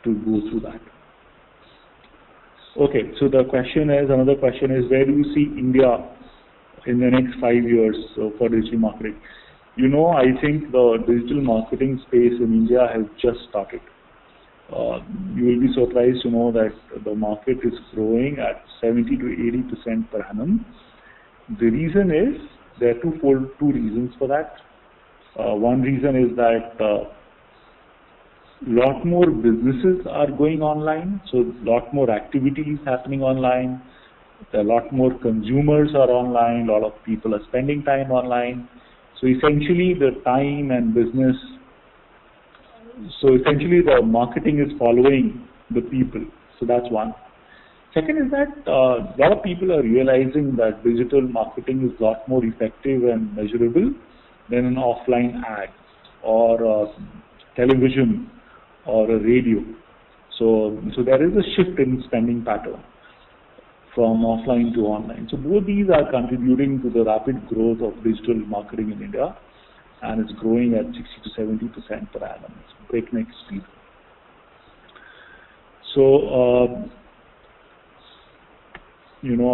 to go through that. Okay, so the question is, another question is, where do you see India in the next 5 years for digital marketing? You know, I think the digital marketing space in India has just started. You will be surprised to know that the market is growing at 70 to 80% per annum. The reason is, there are two reasons for that. One reason is that lot more businesses are going online, so lot more activities happening online. A lot more consumers are online, a lot of people are spending time online. So essentially the time and business, so essentially the marketing is following the people. So that's one. Second is that a lot of people are realizing that digital marketing is a lot more effective and measurable than an offline ad or television or a radio. So there is a shift in spending pattern from offline to online. So both these are contributing to the rapid growth of digital marketing in India, and it's growing at 60 to 70% per annum. It's breakneck speed. So,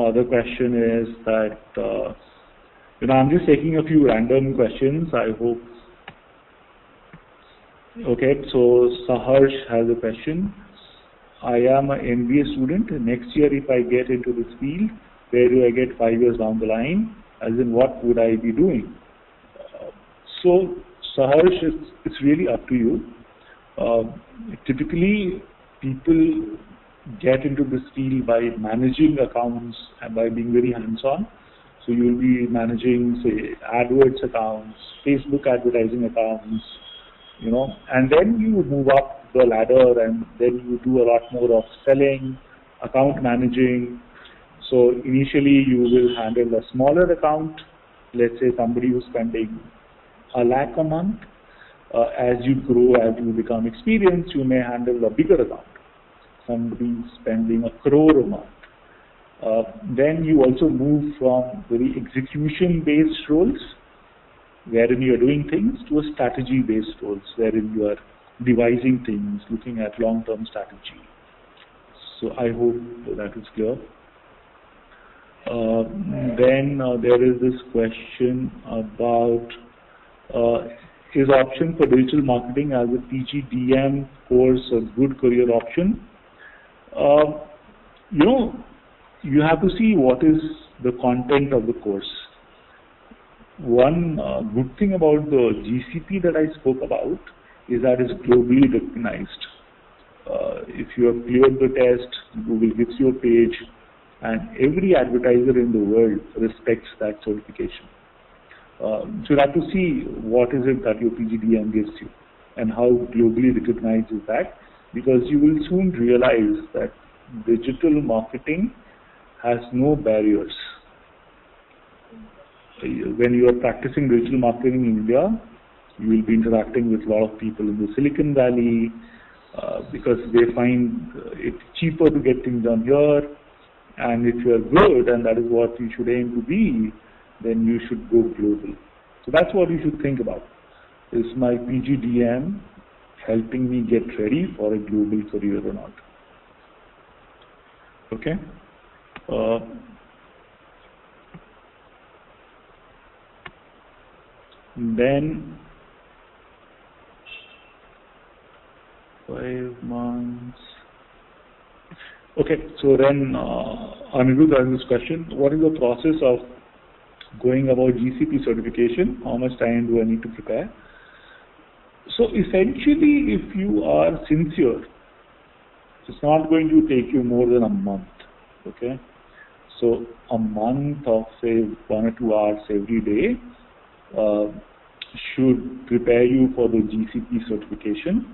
other question is that, I'm just taking a few random questions. I hope. Okay, so Saharsh has a question. I am an MBA student. Next year, if I get into this field, where do I get 5 years down the line? As in, what would I be doing? So, Saharsh, it's really up to you. Typically, people get into this field by managing accounts and by being very hands-on. So you will be managing, say, AdWords accounts, Facebook advertising accounts, and then you move up the ladder, and then you do a lot more of selling, account managing. So initially you will handle a smaller account, let's say somebody who's spending 1 lakh a month. As you grow, as you become experienced, you may handle a bigger account, somebody spending 1 crore a month. Then you also move from very execution-based roles, wherein you are doing things, to a strategy-based roles, wherein you are devising things, looking at long-term strategy. So I hope that is clear. Then there is this question about, is option for digital marketing as a PGDM course a good career option? You have to see what is the content of the course. One good thing about the GCP that I spoke about is that it's globally recognized. If you have cleared the test, Google gives you a page, and every advertiser in the world respects that certification. So you have to see what is it that your PGDM gives you and how globally recognized is that, because you will soon realize that digital marketing has no barriers. When you are practicing digital marketing in India, you will be interacting with a lot of people in the Silicon Valley because they find it cheaper to get things done here. And if you are good, and that is what you should aim to be, then you should go global. So that's what you should think about. Is my PGDM helping me get ready for a global career or not? Okay. Then 5 months. Okay, so then Anirudh has this question: what is the process of going about GCP certification? How much time do I need to prepare? So essentially, if you are sincere, it's not going to take you more than a month. Okay, so a month of say 1 or 2 hours every day should prepare you for the GCP certification,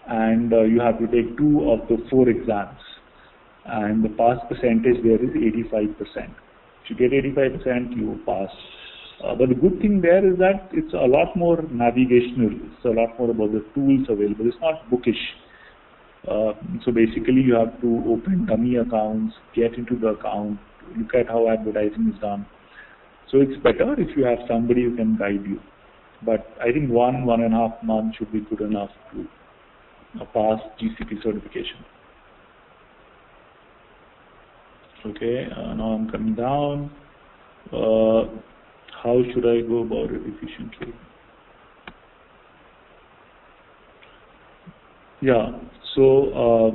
and you have to take 2 of the 4 exams, and the pass percentage there is 85%. If you get 85%, you pass. But the good thing there is that it's a lot more navigational. It's a lot more about the tools available. It's not bookish. So basically, you have to open dummy accounts, get into the account, look at how advertising is done. So it's better if you have somebody who can guide you. But I think 1.5 months should be good enough to pass GCP certification. Okay, now I'm coming down. How should I go about it efficiently? Yeah, so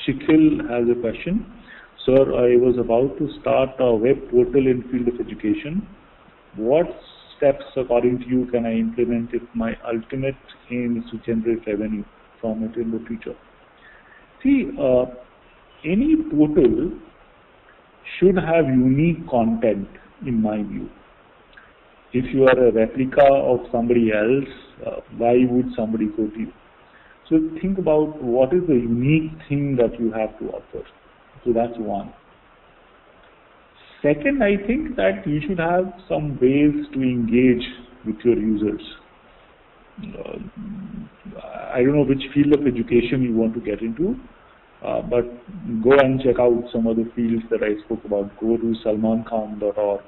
Shikhil has a question. Sir, I was about to start a web portal in field of education. What steps, according to you, can I implement if my ultimate aim is to generate revenue from it in the future? See, any portal should have unique content, in my view. If you are a replica of somebody else, why would somebody go to you? So think about what is the unique thing that you have to offer. So that's one. Second, I think that you should have some ways to engage with your users. I don't know which field of education you want to get into, but go and check out some of the fields that I spoke about. Go to salmankhan.org,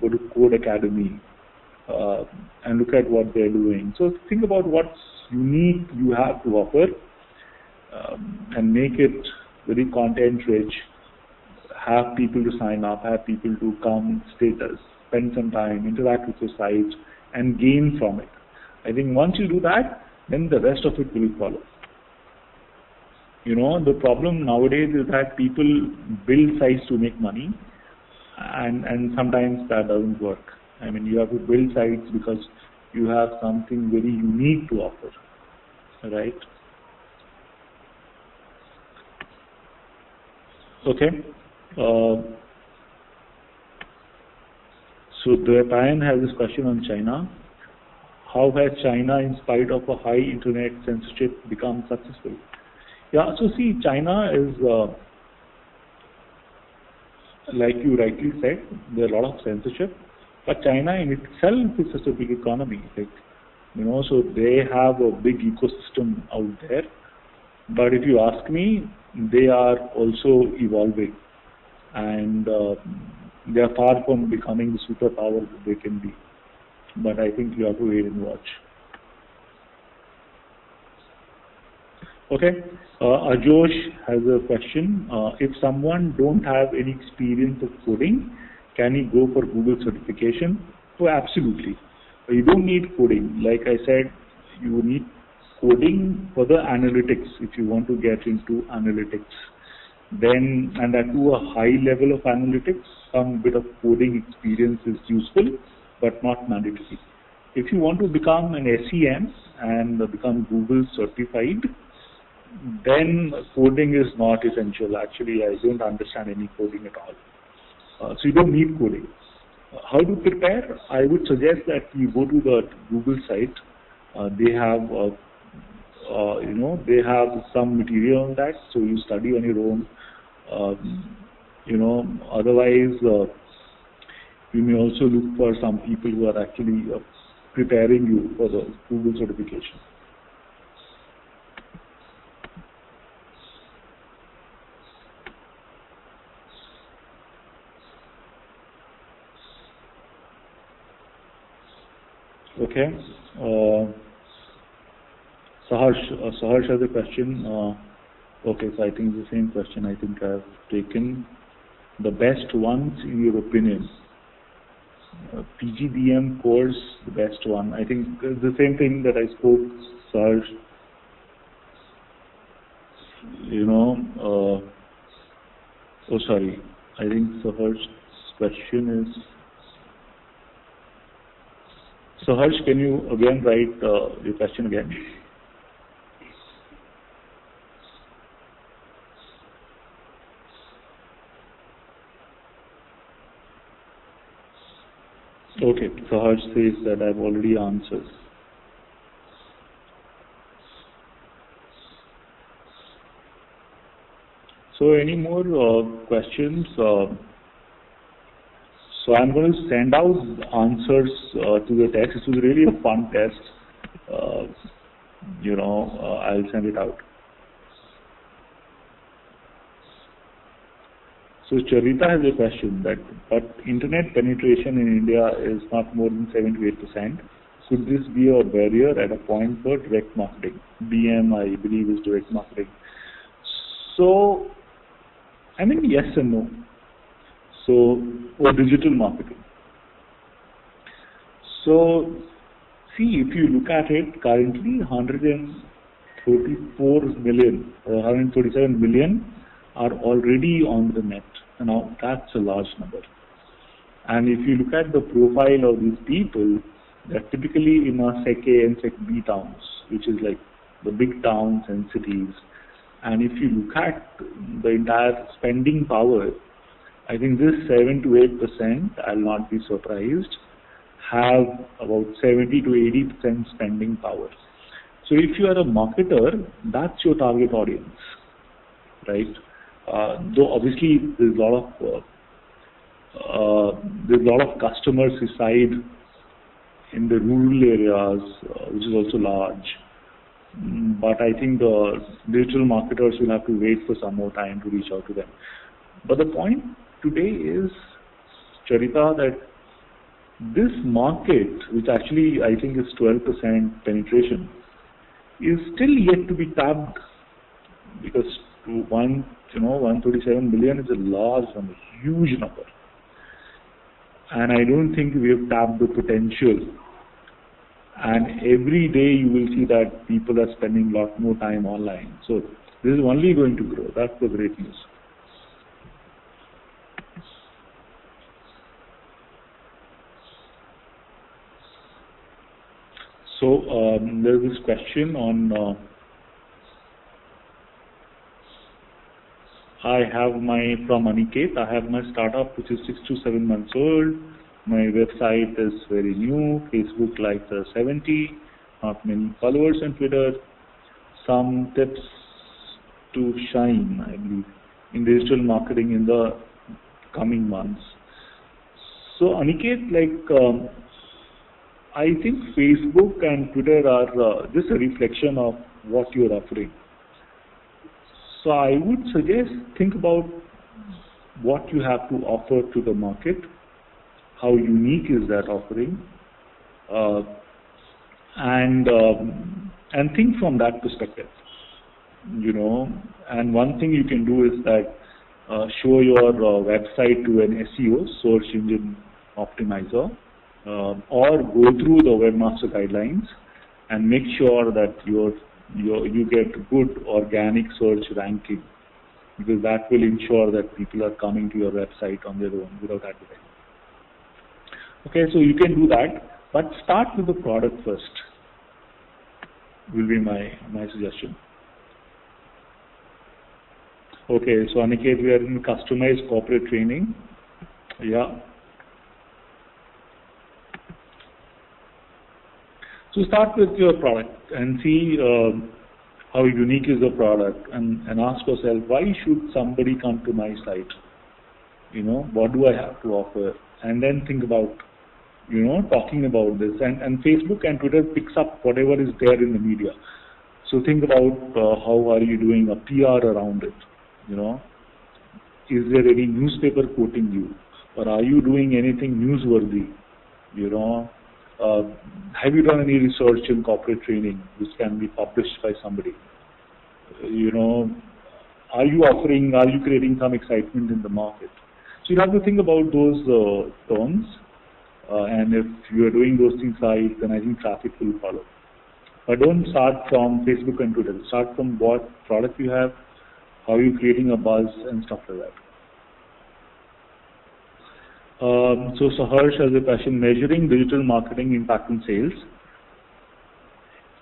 go to Code Academy, and look at what they're doing. So think about what's unique you have to offer, and make it very content rich. Have people to sign up, have people to come, spend some time, interact with your site, and gain from it. I think once you do that, then the rest of it will follow. The problem nowadays is that people build sites to make money, and sometimes that doesn't work. I mean, you have to build sites because you have something very unique to offer, right? Okay. So Dwapayan has this question on China. How has China, in spite of a high internet censorship, become successful? Yeah, so see, China is, like you rightly said, there are a lot of censorship, but China in itself is such a big economy, so they have a big ecosystem out there. But if you ask me, they are also evolving, and they are far from becoming the superpower that they can be. But I think you have to wait and watch. Okay, Ajosh has a question. If someone don't have any experience of coding, can he go for Google certification? Oh, absolutely. You don't need coding. Like I said, you need coding for the analytics if you want to get into analytics. then, and that to a high level of analytics, some bit of coding experience is useful, but not mandatory. If you want to become an SEM and become Google certified, then coding is not essential. Actually, I don't understand any coding at all. So you don't need coding. How to prepare? I would suggest that you go to the Google site. They have, they have some material on that, so you study on your own. Otherwise, you may also look for some people who are actually preparing you for the Google certification. Okay. Saharsh has a question. Okay, so I think it's the same question. I think I've taken the best ones in your opinion. PGDM course, the best one. I think it's the same thing that I spoke, Saharsh. I think Saharsh's question is. Saharsh, can you again write your question again? Okay, Saharsh says that I've already answered. So any more questions? So I'm going to send out answers to the test. This was really a fun test. I'll send it out. So Charita has a question but internet penetration in India is not more than 7 to 8%. Could this be a barrier at a point for direct marketing? DM, I believe, is direct marketing. So, I mean, yes and no. So, or digital marketing. So, see, if you look at it, currently 134 million or 137 million are already on the net. Now, that's a large number. And if you look at the profile of these people, they're typically in a Sec A and Sec B towns, which is like the big towns and cities. And if you look at the entire spending power, I think this 7 to 8%, I'll not be surprised, have about 70 to 80% spending power. So if you are a marketer, that's your target audience, right? Though obviously there's a lot of customers reside in the rural areas, which is also large. But I think the digital marketers will have to wait for some more time to reach out to them. But the point today is, Charita, that this market, which actually I think is 12% penetration, is still yet to be tapped, because 137 million is a large number, huge number. And I don't think we have tapped the potential. And every day you will see that people are spending a lot more time online. So this is only going to grow. That's the great news. So there's this question on from Aniket. I have my startup which is 6 to 7 months old. My website is very new. Facebook likes are 70. Not many followers on Twitter. Some tips to shine, I believe, in digital marketing in the coming months. So Aniket, I think Facebook and Twitter are just a reflection of what you're offering. So I would suggest, think about what you have to offer to the market, how unique is that offering, and think from that perspective, And one thing you can do is that show your website to an SEO, search engine optimizer, or go through the webmaster guidelines and make sure that you get good organic search ranking because that will ensure that people are coming to your website on their own without advertising. Okay, so you can do that, but start with the product first, will be my suggestion. Okay, so Aniket, we are in customized corporate training. Yeah. So start with your product and see how unique is the product, and ask yourself, why should somebody come to my site? What do I have to offer? And then think about, talking about this. And Facebook and Twitter picks up whatever is there in the media. So think about how are you doing a PR around it? Is there any newspaper quoting you? Or are you doing anything newsworthy? Have you done any research in corporate training which can be published by somebody? Are you creating some excitement in the market? So you have to think about those terms, and if you are doing those things right, then I think traffic will follow. But don't start from Facebook and Twitter. Start from what product you have, how are you creating a buzz, and stuff like that. So Saharsh has a question, measuring digital marketing impact on sales,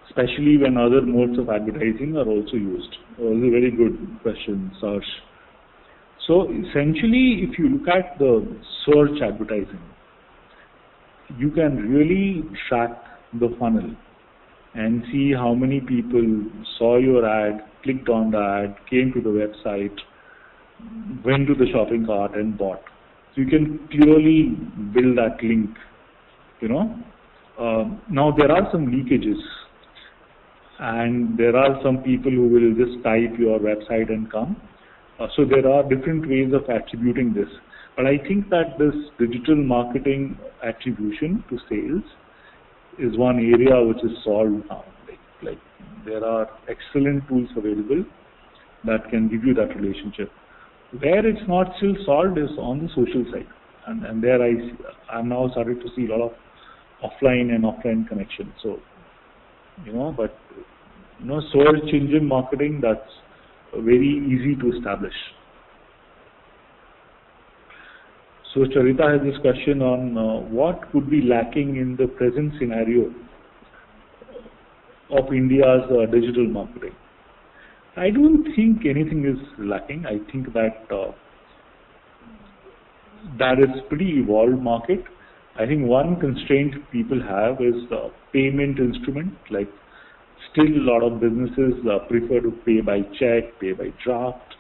especially when other modes of advertising are also used. That was a very good question, Saharsh. So essentially, if you look at the search advertising, you can really track the funnel and see how many people saw your ad, clicked on the ad, came to the website, went to the shopping cart and bought. So you can clearly build that link, Now there are some leakages, and there are some people who will just type your website and come. So there are different ways of attributing this. But I think that this digital marketing attribution to sales is one area which is solved now. Like there are excellent tools available that can give you that relationship. Where it's not still solved is on the social side, and there I'm now started to see a lot of offline and offline connection. So, search engine marketing, that's very easy to establish. So Charita has this question on what could be lacking in the present scenario of India's digital marketing. I don't think anything is lacking. I think that that is pretty evolved market. I think one constraint people have is the payment instrument. Like still a lot of businesses prefer to pay by check, pay by draft,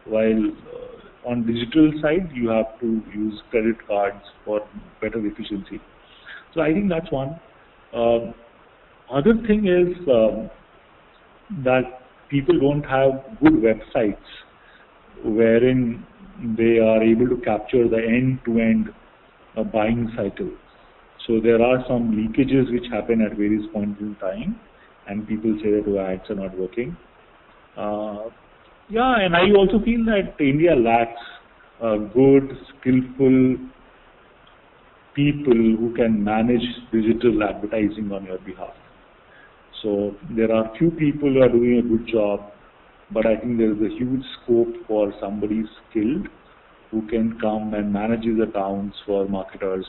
while on digital side you have to use credit cards for better efficiency. So I think that's one. Other thing is that people don't have good websites wherein they are able to capture the end-to-end buying cycle. So there are some leakages which happen at various points in time, and people say that the ads are not working. And I also feel that India lacks good, skillful people who can manage digital advertising on your behalf. So there are few people who are doing a good job, but I think there is a huge scope for somebody skilled who can come and manage the accounts for marketers,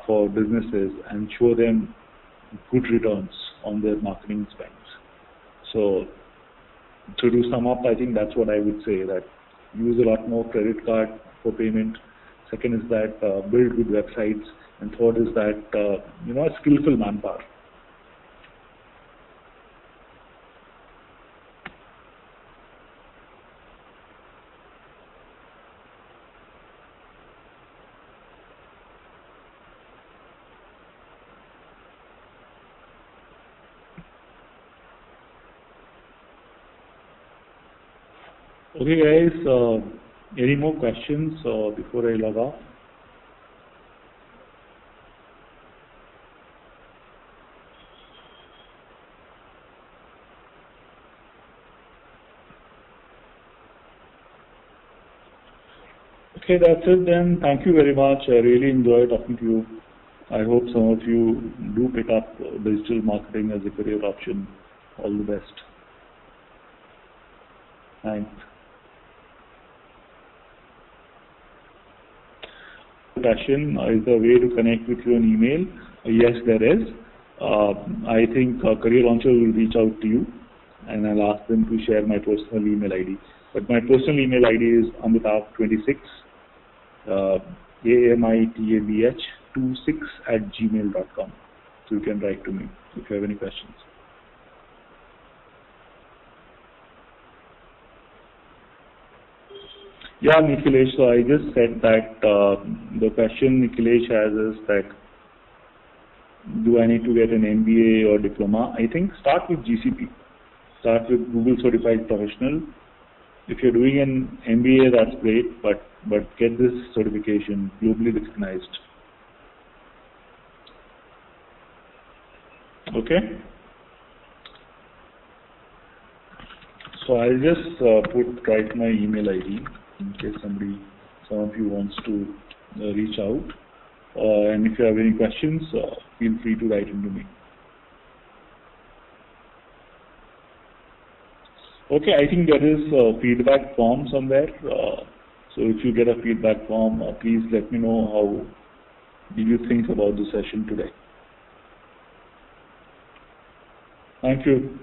for businesses, and show them good returns on their marketing spends. So to sum up, I think that's what I would say, that use a lot more credit card for payment. Second is that build good websites, and third is that skillful manpower. Okay guys, any more questions before I log off? Okay, that's it then. Thank you very much. I really enjoyed talking to you. I hope some of you do pick up digital marketing as a career option. All the best. Thanks. question, is there a way to connect with you on email? Yes, there is. I think Career Launcher will reach out to you, and I'll ask them to share my personal email ID. But my personal email ID is amitabh26, AMITABH26 So you can write to me if you have any questions. Yeah, Nikhilesh, so I just said that the question Nikhilesh has is that, do I need to get an MBA or diploma? I think start with GCP. Start with Google Certified Professional. If you're doing an MBA, that's great, but get this certification, globally recognized. Okay? So I'll just write my email ID in case some of you wants to reach out. And if you have any questions, feel free to write into me. Okay, I think there is a feedback form somewhere. So if you get a feedback form, please let me know how did you think about the session today. Thank you.